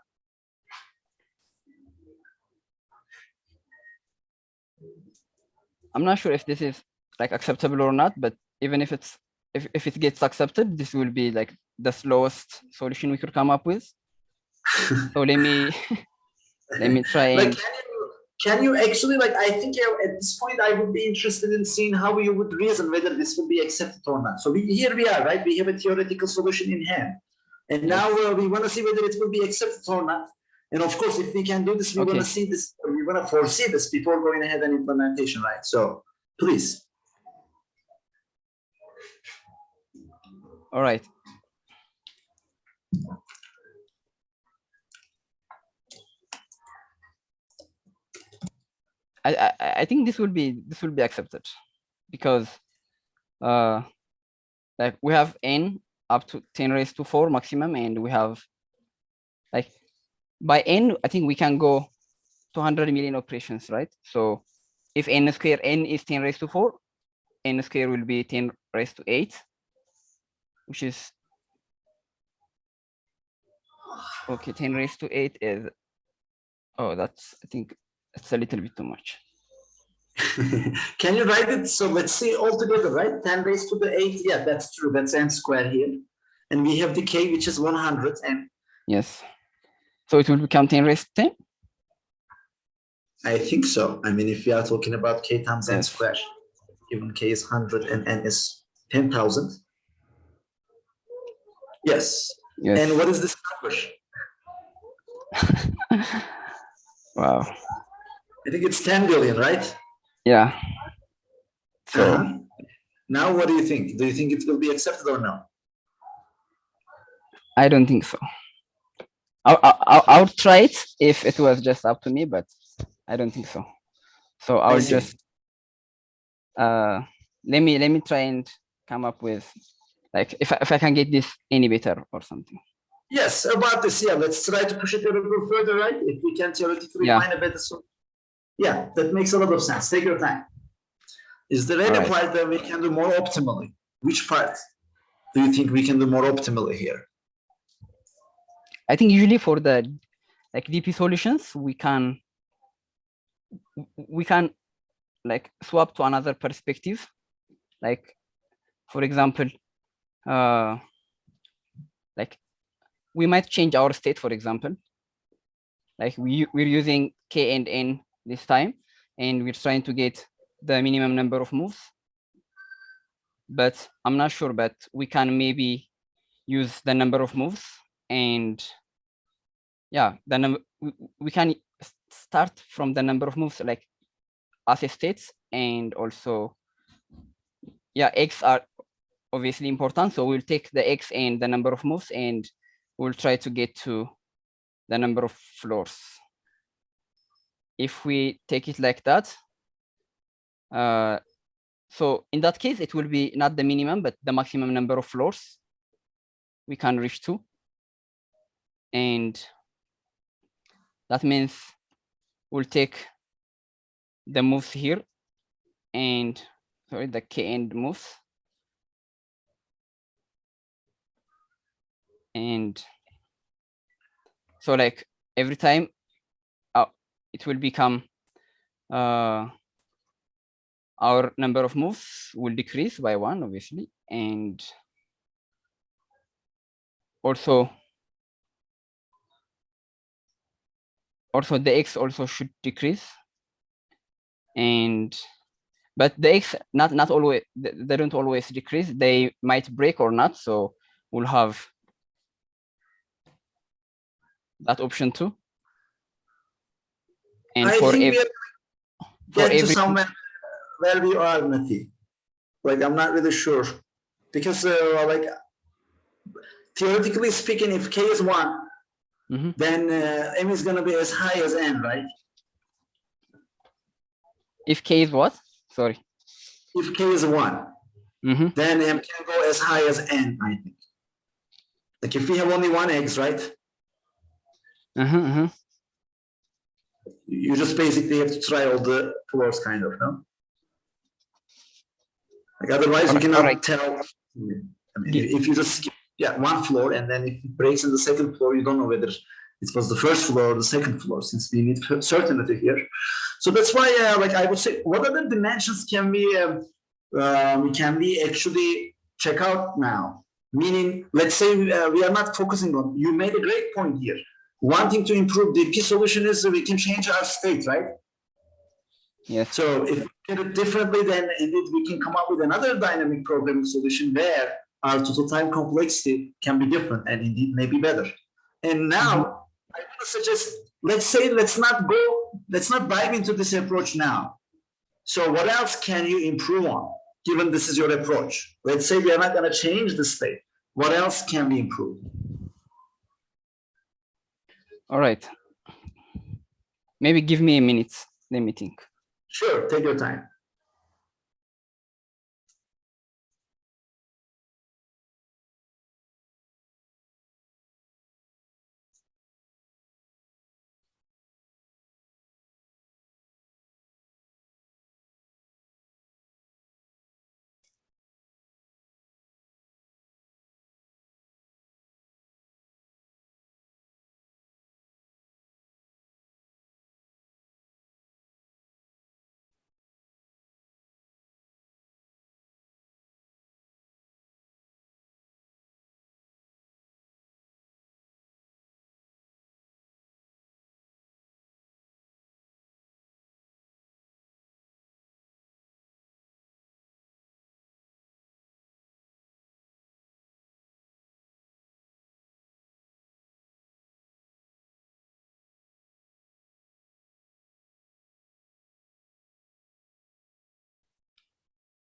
I'm not sure if this is like acceptable or not, but even if it's, if it gets accepted, this will be like the slowest solution we could come up with. So let me let me try Like, and can you actually, like, I think at this point I would be interested in seeing how you would reason whether this will be accepted or not. So here we are, right? We have a theoretical solution in hand, and now we want to see whether it will be accepted or not. And of course, if we can do this, we want to see this, we want to foresee this before going ahead and implementation, right? So please. all right. I think this will be accepted, because like we have n up to 10 raised to 4 maximum, and we have like by n, I think we can go to 100 million operations, right? So if n square, n is 10 raised to 4, n square will be 10 raised to 8, which is okay. 10 raised to 8 is, oh, that's, I think it's a little bit too much. Can you write it? So let's see all together, right? 10 raised to the 8. Yeah, that's true. That's n squared here. And we have the k, which is 100. And yes. So it will become 10 raised to 10? I think so. I mean, if we are talking about k times n Yes. squared, given k is 100 and n is 10,000. Yes. Yes. And what is this number? Wow. I think it's 10 billion, right? Yeah. So now what do you think? Do you think it will be accepted or no? I don't think so. I'll try it if it was just up to me, but I don't think so. So I'll just let me try and come up with, like, if I can get this any better or something. Yes, about this. Yeah, let's try to push it a little further, right? If we can theoretically find a better solution. Yeah, that makes a lot of sense. Take your time. Is there any part that we can do more optimally? Which part do you think we can do more optimally here? I think usually for the like DP solutions, we can like swap to another perspective. Like, for example, like we might change our state, for example. Like we're using k and n this time, and we're trying to get the minimum number of moves. But I'm not sure, but we can maybe use the number of moves, and yeah, the number, we can start from the number of moves, like as a states, and also, yeah, x are obviously important. So we'll take the x and the number of moves, and we'll try to get to the number of floors. If we take it like that, so in that case, it will be not the minimum, but the maximum number of floors we can reach to. And that means we'll take the moves here, and sorry, the k end moves. And so like every time it will become our number of moves will decrease by 1, obviously, and also the x also should decrease and but the eggs not always, they don't always decrease. They might break or not. So we'll have that option too. And I for think every, we get to somewhere where we are, Mati. Like, I'm not really sure. Because, like, theoretically speaking, if K is 1, then M is going to be as high as N, right? If K is what? Sorry. If K is 1, then M can go as high as N, I think. Like, if we have only 1 eggs, right? You just basically have to try all the floors, kind of, no? Like, otherwise, you cannot tell. I mean, if you just skip, 1 floor, and then if it breaks in the second floor, you don't know whether it was the first floor or the second floor, since we need certainty here. So that's why, like, I would say, what other dimensions can we actually check out now? Meaning, let's say we are not focusing on. You made a great point here. Wanting to improve the P solution is we can change our state, right? Yes. So if we get it differently, then indeed we can come up with another dynamic programming solution where our total time complexity can be different and indeed maybe better. And now I want to suggest, let's not dive into this approach now. So what else can you improve on, given this is your approach? Let's say we are not going to change the state. What else can be improved? All right. Maybe give me a minute. Let me think. Sure, take your time.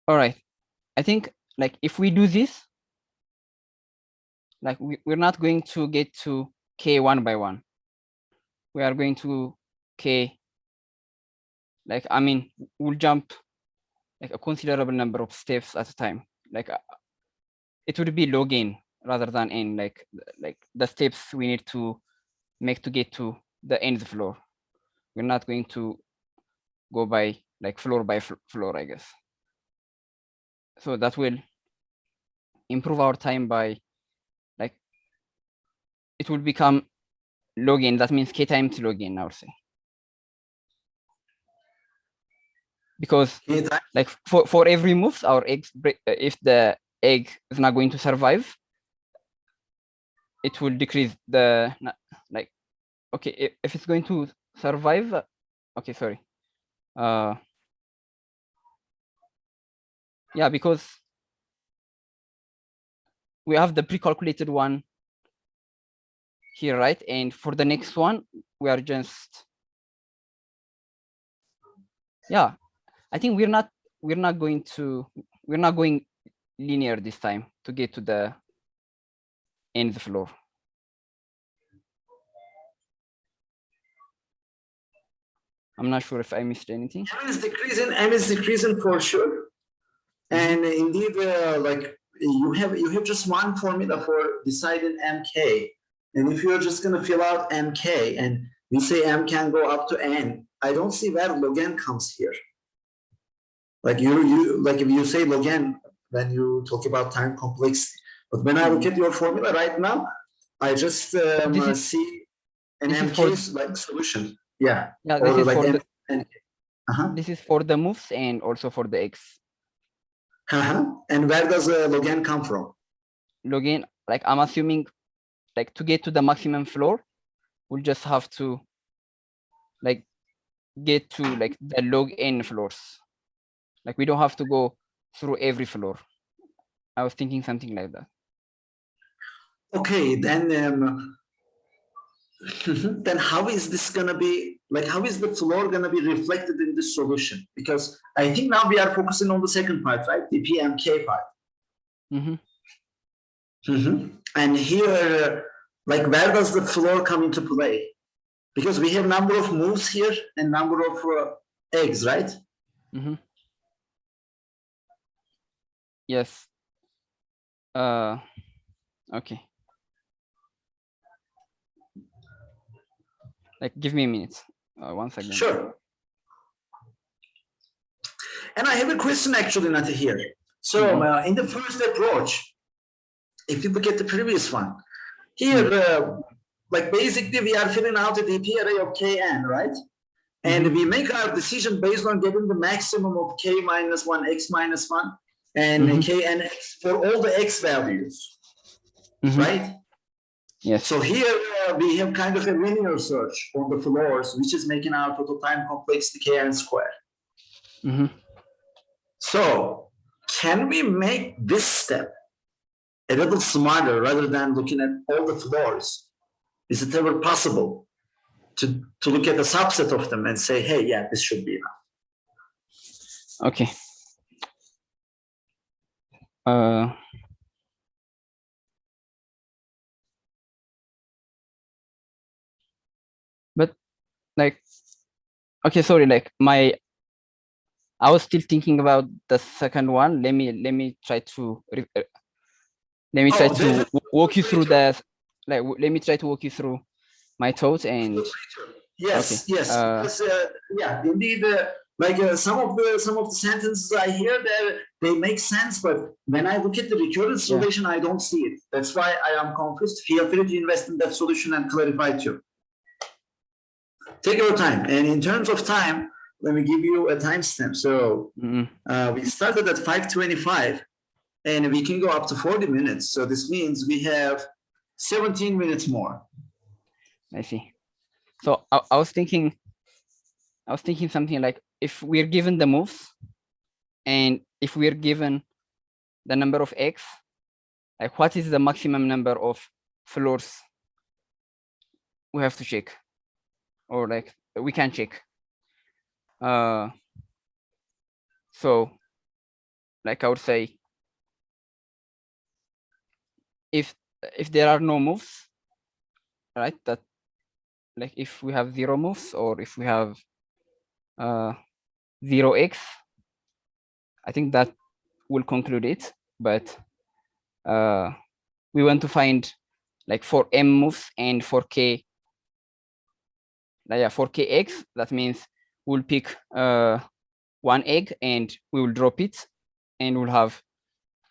All right. I think, like, if we do this, like, we're not going to get to K 1 by 1. We are going to K, like, I mean, we'll jump like a considerable number of steps at a time. Like, it would be log n rather than n, like the steps we need to make to get to the nth floor. We're not going to go by like floor by floor, I guess. So that will improve our time by, like, it will become log n. That means K times log n, I would say. Because like for every move, our eggs break, if the egg is not going to survive, it will decrease the, like, okay, if it's going to survive, okay, sorry. Yeah, because we have the pre-calculated one here, right? And for the next one, we are just, yeah, I think we're not going linear this time to get to the nth floor. I'm not sure if I missed anything. M is decreasing for sure. And indeed, like, you have just one formula for deciding MK. And if you're just going to fill out MK and we say M can go up to N, I don't see where log N comes here. Like, like, if you say log N when you talk about time complexity, but when I look at your formula right now, I just see an MK like solution. Yeah. Yeah, this is like for this is for the moves and also for the X. And where does log N come from? Log N, like, I'm assuming, like, to get to the maximum floor, we'll just have to, like, get to like the log n floors. Like we don't have to go through every floor. I was thinking something like that. Okay, then then how is this gonna be, like, how is the floor gonna be reflected in this solution? Because I think now we are focusing on the second part, right? The PMK part. And here, like, where does the floor come into play? Because we have number of moves here and number of eggs, right? Yes. Okay. Like, give me a minute. Once again. Sure. And I have a question actually, Nati, here. So in the first approach, if you look at the previous one, here, like basically we are filling out a DP array of Kn, right? And we make our decision based on getting the maximum of K minus 1, X minus 1, and Kn for all the X values, right? Yes. So here we have kind of a linear search on the floors, which is making our total time complexity Kn square. So can we make this step a little smarter rather than looking at all the floors? Is it ever possible to look at a subset of them and say, hey, yeah, this should be enough? Okay. But like, okay, sorry, like I was still thinking about the second one. Let me try to walk you through that. Like, let me try to walk you through my thoughts and. Yes, okay. yes, because yeah, indeed. Like some of the sentences I hear there, they make sense, but when I look at the recurrence solution, I don't see it. That's why I am confused. Feel free to invest in that solution and clarify too. Take your time. And in terms of time, let me give you a timestamp. So we started at 5:25, and we can go up to 40 minutes. So this means we have 17 minutes more. I see. So I was thinking something like, if we're given the moves and if we're given the number of X, like what is the maximum number of floors we have to check, or like we can check? So like I would say, if there are no moves, right, that like if we have 0 moves or if we have 0x, I think that will conclude it. But we want to find like for m moves and for k, for kx, that means we'll pick one egg and we will drop it, and we'll have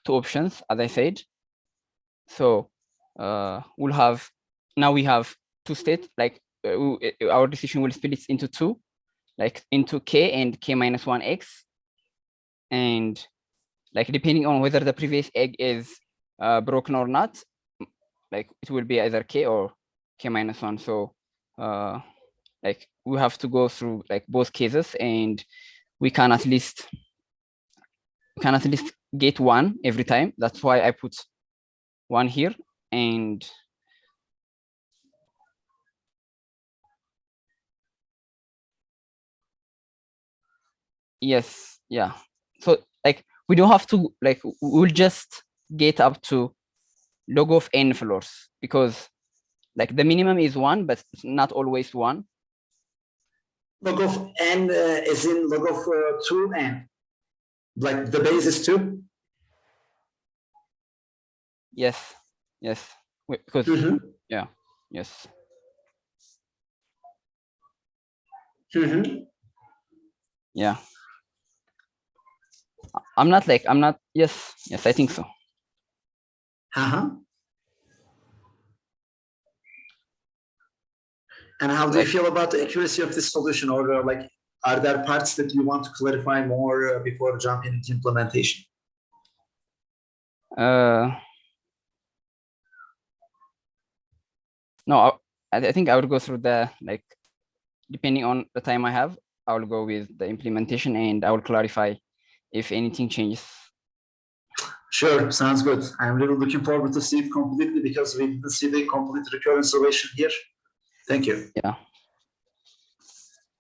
2 options, as I said. So we'll have, now we have 2 states, like our decision will split it into 2, like into k and k minus 1x, and like depending on whether the previous egg is broken or not, like it will be either k or k minus 1. So like we have to go through like both cases, and we can at least get 1 every time. That's why I put 1 here. And yes, yeah, so like we don't have to, like we'll just get up to log of n floors, because like the minimum is 1, but it's not always 1. Log of n is in log of 2n, like the base is 2. Yes, because yeah, yes. Yeah, I'm not, yes, I think so. And how do you feel about the accuracy of this solution, or like, are there parts that you want to clarify more before jumping into implementation? No, I think I would go through the, like, depending on the time I have, I will go with the implementation and I will clarify if anything changes. Sure, sounds good. I'm really looking forward to see it completely because we didn't see the complete recurrence ovation here. Thank you. Yeah.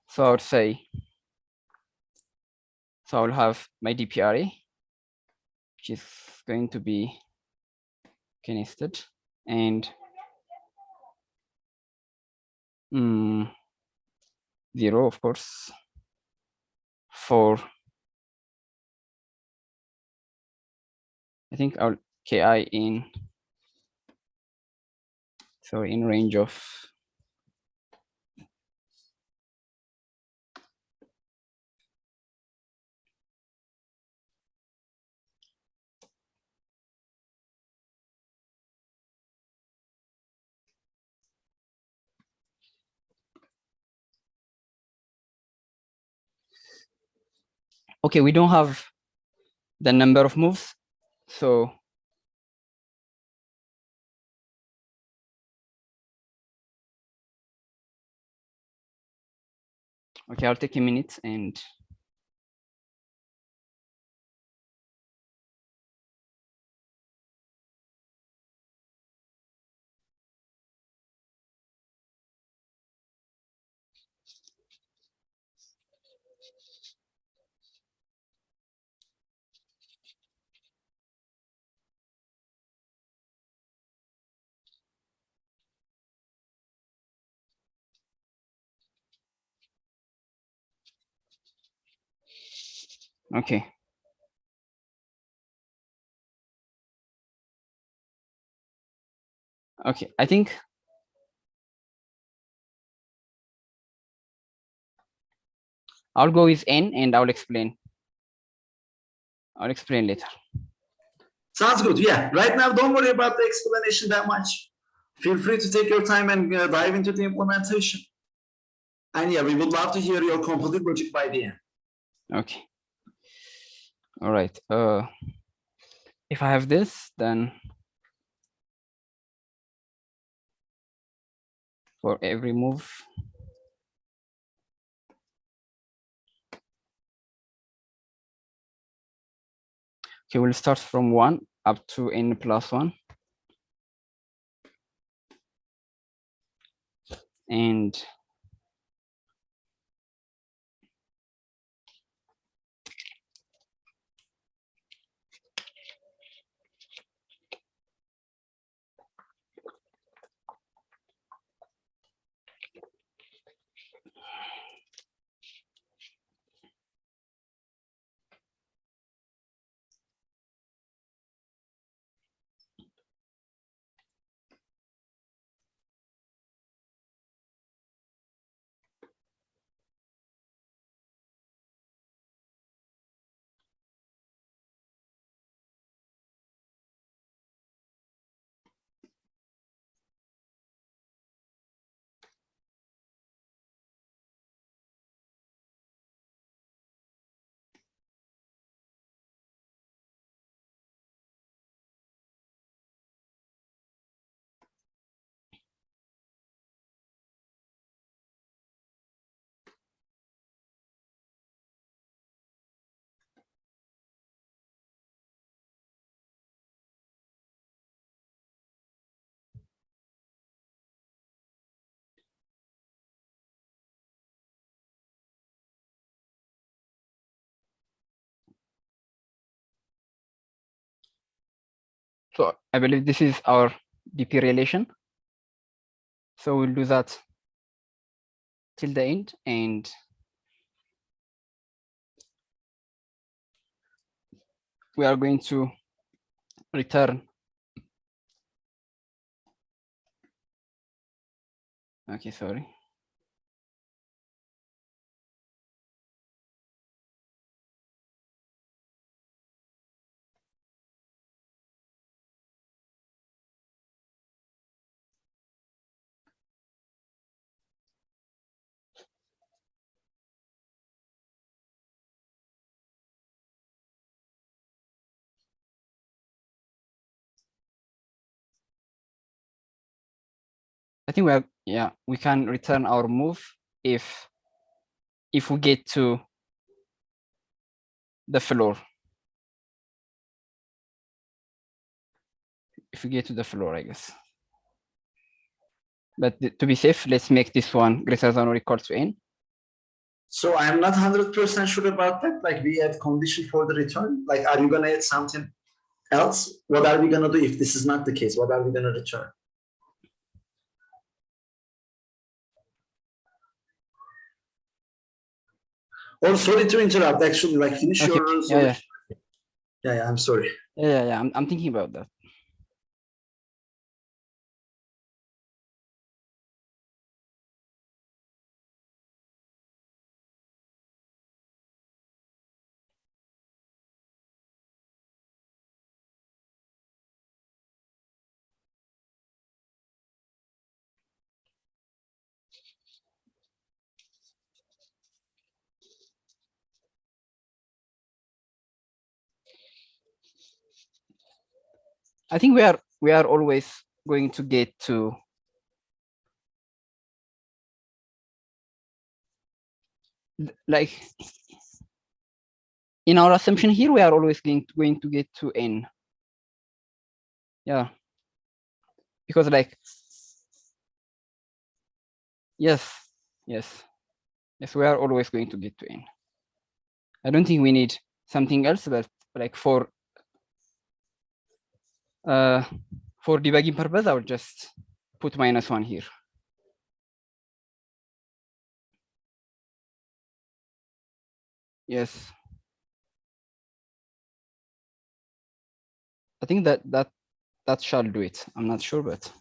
So I would say, so I will have my DPRA, which is going to be nested, and 0, of course, for, I think I'll KI in, so in range of okay, we don't have the number of moves, so okay, I'll take a minute and okay. Okay, I think I'll go with N and I'll explain. I'll explain later. Sounds good. Yeah. Right now, don't worry about the explanation that much. Feel free to take your time and dive into the implementation. And yeah, we would love to hear your complete logic by the end. Okay. All right. If I have this, then for every move, okay, we'll start from 1 up to N plus 1. And so I believe this is our DP relation. So we'll do that till the end, and we are going to return. Okay, sorry. I think we can return our move if if we get to the floor. If we get to the floor, I guess. But to be safe, let's make this one greater than or equal to n. So I'm not 100% sure about that. Like we add condition for the return. Like, are you gonna add something else? What are we gonna do if this is not the case? What are we gonna return? Oh, sorry to interrupt. Actually, like finish Okay. your Yeah. Yeah, I'm sorry. Yeah. I'm thinking about that. I think we are always going to get to like in our assumption here, we are always going to get to n. Yeah. Because like yes, we are always going to get to n. I don't think we need something else, but like for debugging purpose, I would just put -1 here. Yes. I think that shall do it. I'm not sure, but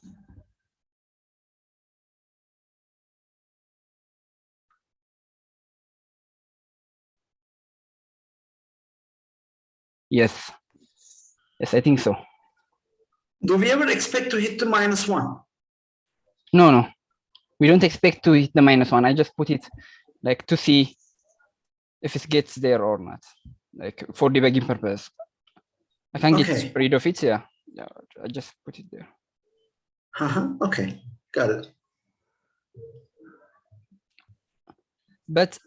yes, I think so. Do we ever expect to hit the -1? No, we don't expect to hit the -1. I just put it like to see if it gets there or not, like for debugging purpose. I can get rid of it. Yeah, I just put it there. Okay, got it. But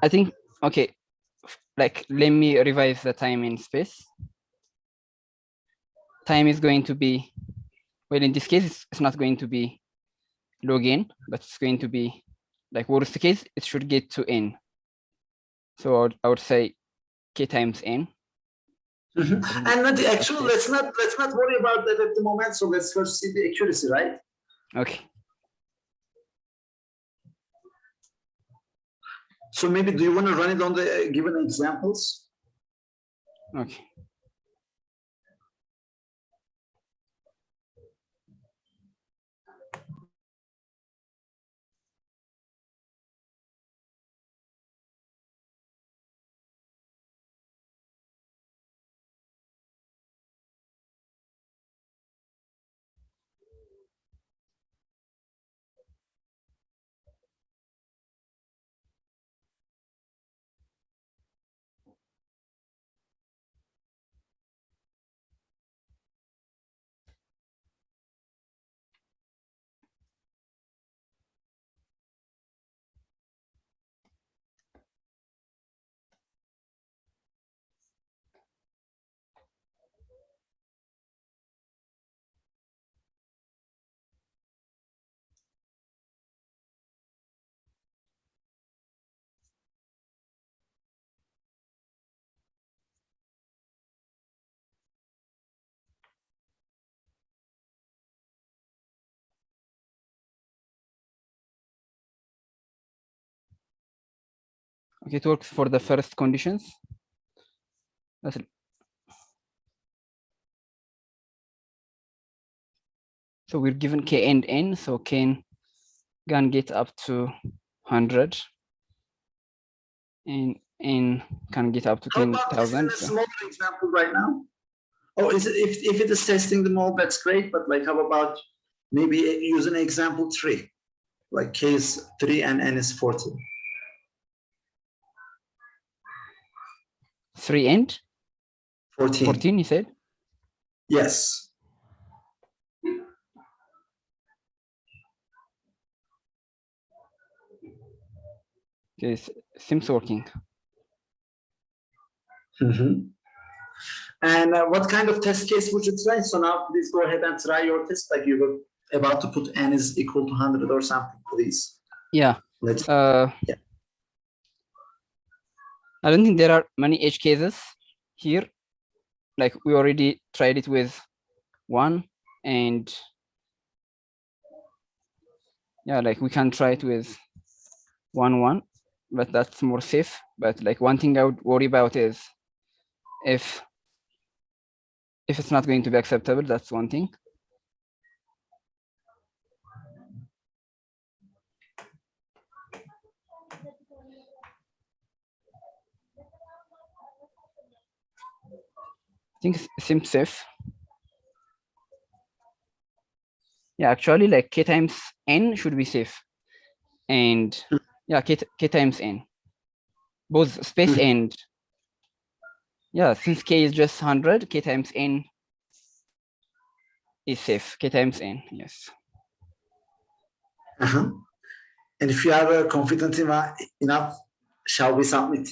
I think, okay, like let me revise the time in space. Time is going to be, well, in this case, it's not going to be log n, but it's going to be like worst case, it should get to n. So I would say k times n. And actually, let's not worry about that at the moment. So let's first see the accuracy, right? Okay. So maybe do you want to run it on the given examples? Okay. Okay, it works for the first conditions. So we're given k and n, so k can get up to 100, and n can get up to 10,000. A smaller example right now. Oh, is it if it is testing them all, that's great. But like, how about maybe using example 3, like k is 3 and n is 14. 3 and 14. 14, you said? Yes. Okay, seems working. Mhm. And what kind of test case would you try? So now please go ahead and try your test, like you were about to put n is equal to 100 or something, please. Yeah. Let's. Yeah. I don't think there are many edge cases here. Like we already tried it with 1 and yeah, like we can try it with 1, but that's more safe. But like one thing I would worry about is if it's not going to be acceptable, that's one thing. I think it seems safe. Yeah, actually like k times n should be safe. And yeah, k times n. Both space and yeah, since k is just 100, k times n is safe. K times n, yes. And if you are confident enough, shall we submit?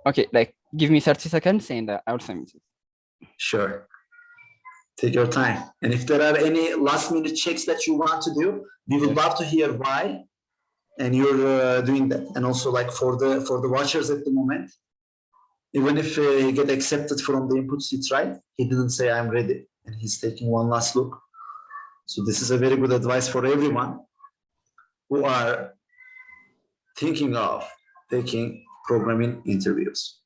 Okay, like give me 30 seconds and I'll submit it. Sure. Take your time. And if there are any last minute checks that you want to do, we would love to hear why. And you're doing that. And also like for the watchers at the moment, even if he get accepted from the inputs he tried, he didn't say I'm ready. And he's taking one last look. So this is a very good advice for everyone who are thinking of taking programming interviews.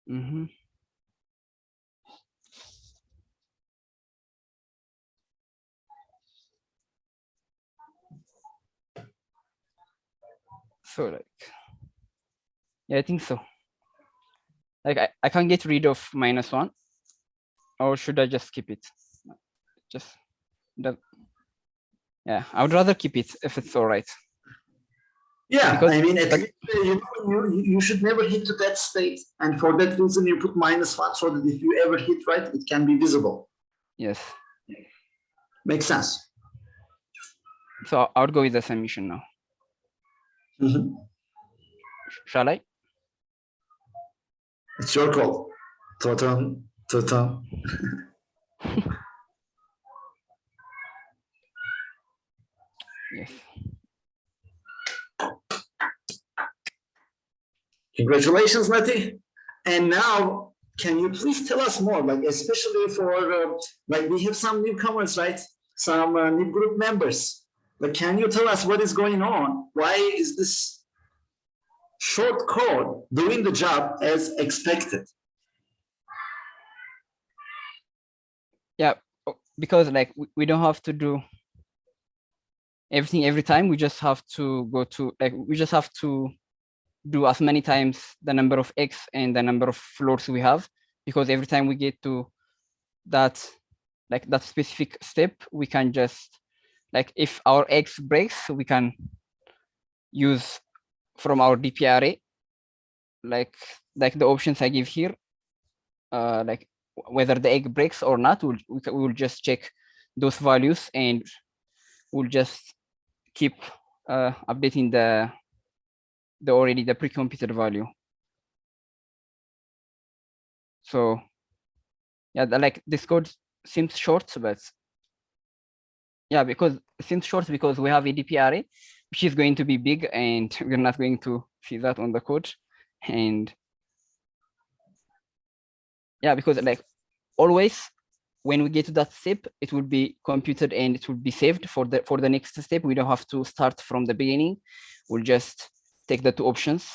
Mm-hmm. So like, yeah, I think so. Like I can't get rid of -1, or should I just keep it? Just the, yeah, I would rather keep it if it's all right. Yeah, Because I mean, at least you should never hit to that state, and for that reason, you put -1 so that if you ever hit right, it can be visible. yes. Makes sense. So I would go with the submission now. Shall I? It's your call. Totem. Yes. Congratulations, Nati. And now, can you please tell us more, like especially for like we have some newcomers, right? Some new group members. But can you tell us what is going on? Why is this short code doing the job as expected? Yeah, because like we don't have to do everything every time. We just have to go to we just have to do as many times the number of eggs and the number of floors we have, because every time we get to that specific step, we can just like if our eggs breaks, we can use from our DP array like the options I give here, like whether the egg breaks or not. We will just check those values and we'll just keep updating the already the pre-computed value. So yeah, like this code seems short, but yeah, because it seems short because we have a DP array, which is going to be big, and we're not going to see that on the code. And yeah, because like always when we get to that step, it will be computed and it will be saved for the next step. We don't have to start from the beginning. We'll just take the two options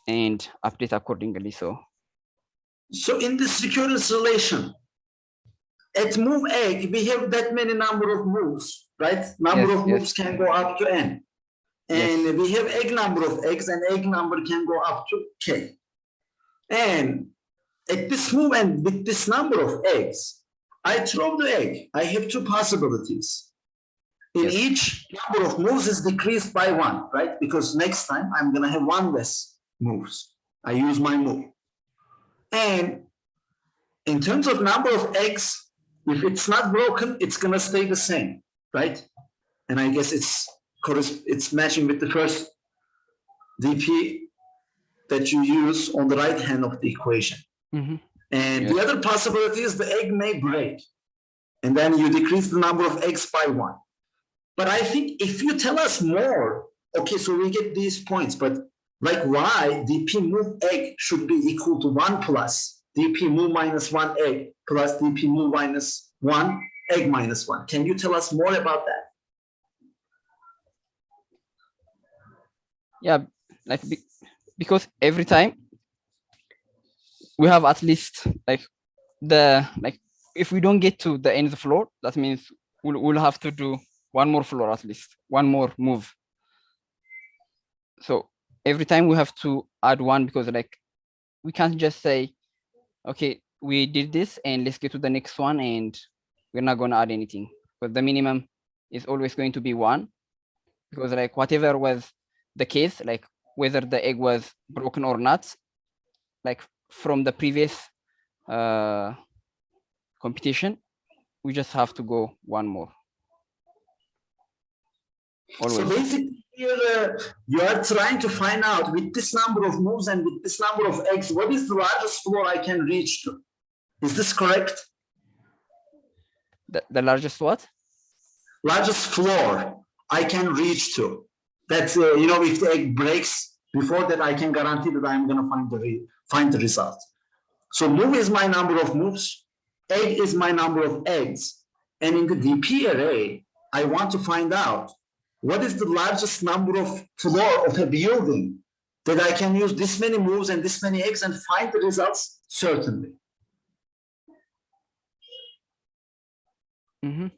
and update accordingly. So in this recurrence relation, at move egg, we have that many number of moves, right? Number of moves can go up to n. And we have egg number of eggs, and egg number can go up to k. And at this move and with this number of eggs, I throw the egg. I have two possibilities. In each number of moves is decreased by 1, right? Because next time I'm gonna have 1 less moves. I use my move. And in terms of number of eggs, If it's not broken, it's gonna stay the same, right? And I guess it's matching with the first DP that you use on the right hand of the equation. Mm-hmm. And Yes. the other possibility is the egg may break, and then you decrease the number of eggs by 1. But I think if you tell us more, okay, so we get these points, but like why dp move egg should be equal to 1 plus dp move minus 1 egg plus dp move minus 1 egg minus 1. Can you tell us more about that? Yeah, like because every time we have at least like if we don't get to the end of the floor, that means we'll have to do one more floor, at least one more move. So every time we have to add 1, because like we can't just say, okay, we did this and let's get to the next one and we're not going to add anything, but the minimum is always going to be 1, because like whatever was the case, like whether the egg was broken or not, like from the previous competition, we just have to go 1 more. Always. So basically here you are trying to find out with this number of moves and with this number of eggs, what is the largest floor I can reach to? Is this correct? The largest what? Largest floor I can reach to. That's you know, if the egg breaks before that, I can guarantee that I'm going to find the result. So move is my number of moves, egg is my number of eggs, and in the DP array, I want to find out what is the largest number of floor of a building that I can use this many moves and this many eggs and find the results certainly. Mm-hmm.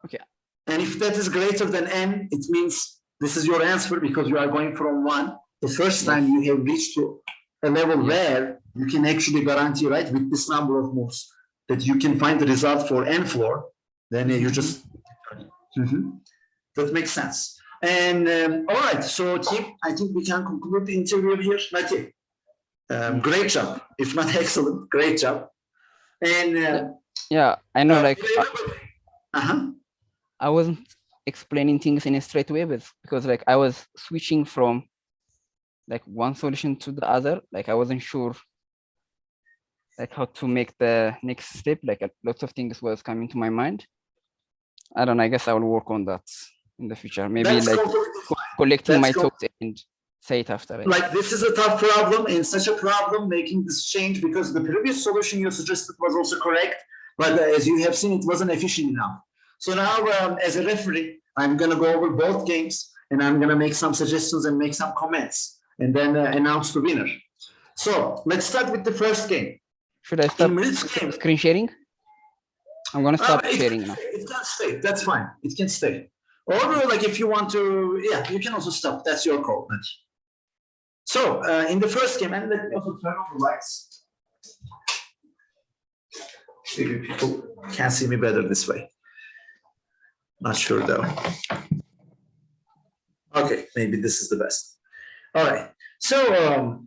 Okay. And if that is greater than n, it means this is your answer because you are going from 1. The first time you have reached to a level where you can actually guarantee, right, with this number of moves that you can find the result for n floor, then you just, that makes sense. And all right, so team, I think we can conclude the interview here. Nati, great job, if not excellent, great job. And yeah, I know, like I I wasn't explaining things in a straight way, but because like I was switching from like one solution to the other, like I wasn't sure like how to make the next step. Like lots of things was coming to my mind. I don't know, I guess I will work on that in the future. Maybe That's like collecting my That's thoughts and say it after. Right? Like this is a tough problem, and such a problem making this change because the previous solution you suggested was also correct, but as you have seen, it wasn't efficient enough. So now, as a referee, I'm going to go over both games, and I'm going to make some suggestions and make some comments, and then announce the winner. So let's start with the first game. Should I stop game, screen sharing? I'm going to stop sharing now. It can stay. That's fine. It can stay. Or like if you want to, yeah, you can also stop. That's your call. So in the first game, and let me also turn on the lights. Maybe people can see me better this way. Not sure though. Okay, maybe this is the best. All right. So,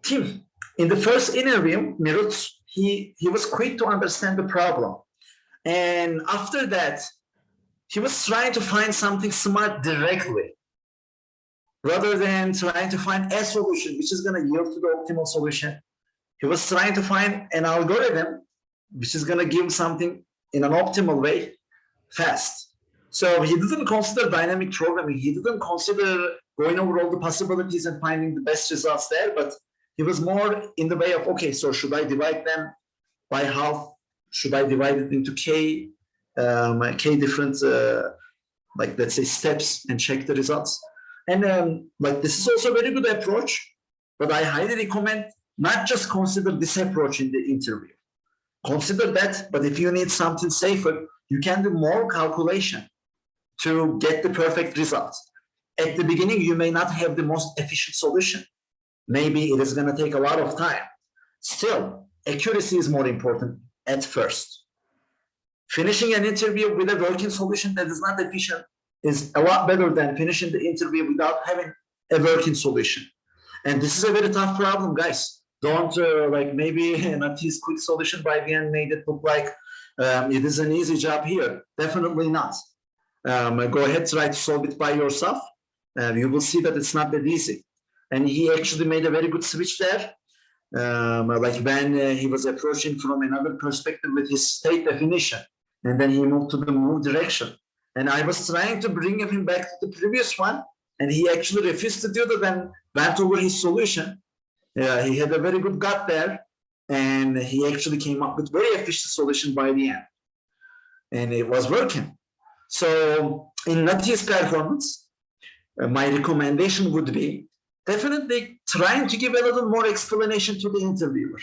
Tim, in the first interview, Miruts, he was quick to understand the problem. And after that, he was trying to find something smart directly, rather than trying to find a solution, which is going to yield to the optimal solution. He was trying to find an algorithm, which is going to give something in an optimal way fast. So he didn't consider dynamic programming. He didn't consider going over all the possibilities and finding the best results there, but he was more in the way of, okay, so should I divide them by half? Should I divide it into k different, like let's say steps and check the results? And like this is also a very good approach, but I highly recommend not just consider this approach in the interview. Consider that, but if you need something safer, you can do more calculation to get the perfect results. At the beginning, you may not have the most efficient solution. Maybe it is going to take a lot of time. Still, accuracy is more important at first. Finishing an interview with a working solution that is not efficient is a lot better than finishing the interview without having a working solution. And this is a very tough problem, guys. Don't like maybe not his quick solution by the end made it look like it is an easy job here. Definitely not. Go ahead, try to solve it by yourself. You will see that it's not that easy. And he actually made a very good switch there. Like when he was approaching from another perspective with his state definition, and then he moved to the move direction. And I was trying to bring him back to the previous one, and he actually refused to do that and went over his solution. He had a very good gut there, and he actually came up with very efficient solution by the end. And it was working. So in Nati's performance, my recommendation would be definitely trying to give a little more explanation to the interviewer.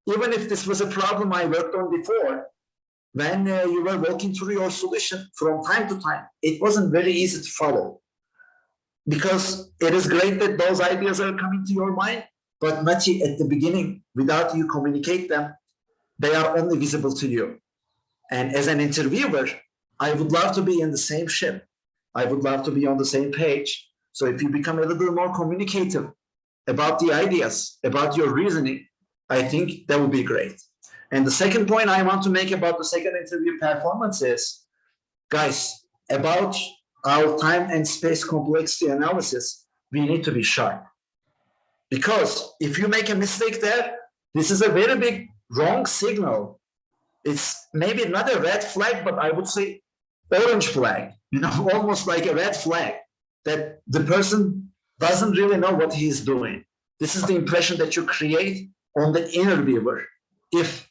Even if this was a problem I worked on before, when you were walking through your solution from time to time, it wasn't very easy to follow. Because it is great that those ideas are coming to your mind, but Nati, at the beginning, without you communicate them, they are only visible to you. And as an interviewer, I would love to be in the same ship. I would love to be on the same page. So if you become a little more communicative about the ideas, about your reasoning, I think that would be great. And the second point I want to make about the second interview performance is, guys, about our time and space complexity analysis, we need to be sharp. Because if you make a mistake there, this is a very big wrong signal. It's maybe not a red flag, but I would say orange flag, almost like a red flag, that the person doesn't really know what he's doing. This is the impression that you create on the interviewer if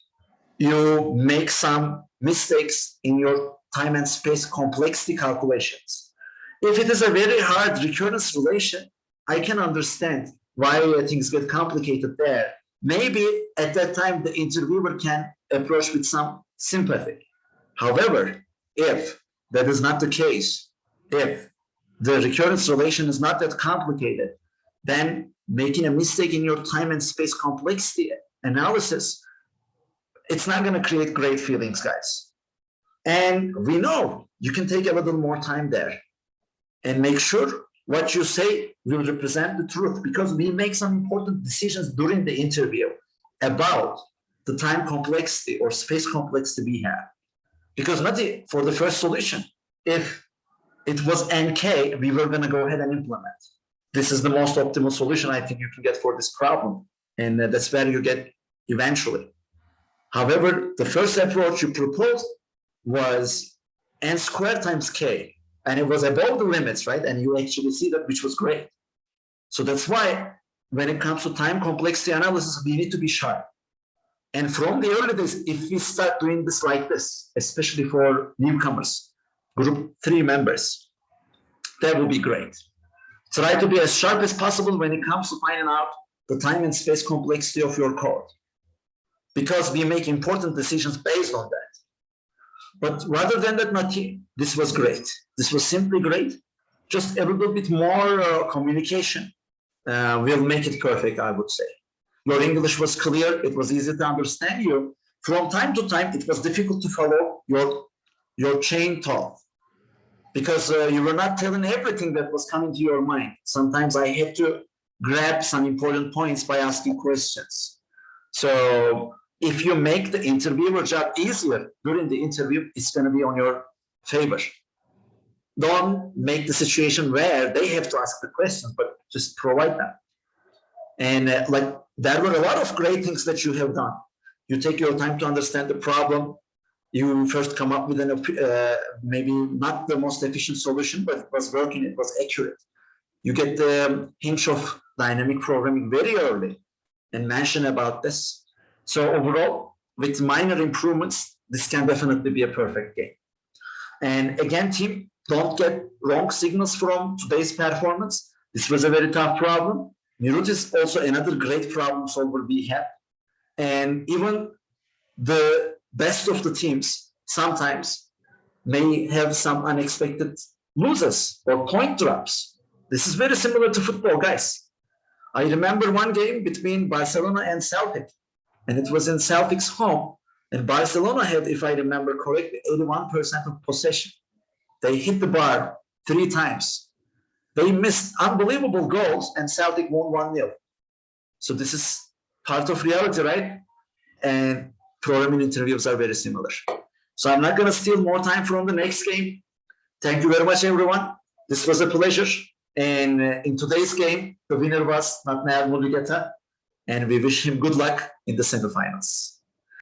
you make some mistakes in your time and space complexity calculations. If it is a very hard recurrence relation, I can understand why things get complicated there. Maybe at that time the interviewer can approach with some sympathy. However, if that is not the case, if the recurrence relation is not that complicated, then making a mistake in your time and space complexity analysis, it's not going to create great feelings, guys. And we know you can take a little more time there and make sure what you say will represent the truth, because we make some important decisions during the interview about the time complexity or space complexity we have. Because Nati, for the first solution, if it was NK, we were going to go ahead and implement. This is the most optimal solution I think you can get for this problem. And that's where you get eventually. However, the first approach you proposed was n squared times k, and it was above the limits, right? And you actually see that, which was great. So that's why when it comes to time complexity analysis, we need to be sharp. And from the early days, if we start doing this like this, especially for newcomers, group 3 members, that would be great. Try to be as sharp as possible when it comes to finding out the time and space complexity of your code, because we make important decisions based on that. But rather than that, Nati, this was great. This was simply great. Just a little bit more communication will make it perfect, I would say. Your English was clear. It was easy to understand you. From time to time, it was difficult to follow your chain thought, because you were not telling everything that was coming to your mind. Sometimes I had to grab some important points by asking questions. So if you make the interviewer job easier during the interview, it's going to be on your favor. Don't make the situation where they have to ask the questions, but just provide them. And like there were a lot of great things that you have done. You take your time to understand the problem. You first come up with maybe not the most efficient solution, but it was working, it was accurate. You get the hint of dynamic programming very early and mention about this. So overall, with minor improvements, this can definitely be a perfect game. And again, team, don't get wrong signals from today's performance. This was a very tough problem. Miruts is also another great problem solver we have. And even the best of the teams sometimes may have some unexpected losses or point drops. This is very similar to football, guys. I remember one game between Barcelona and Celtic, and it was in Celtic's home, and Barcelona had, if I remember correctly, 81% of possession. They hit the bar 3 times. They missed unbelievable goals, and Celtic won 1-0. So this is part of reality, right? And programming interviews are very similar. So I'm not going to steal more time from the next game. Thank you very much, everyone. This was a pleasure. And in today's game, the winner was Natnael Mulugeta, and we wish him good luck in the semifinals.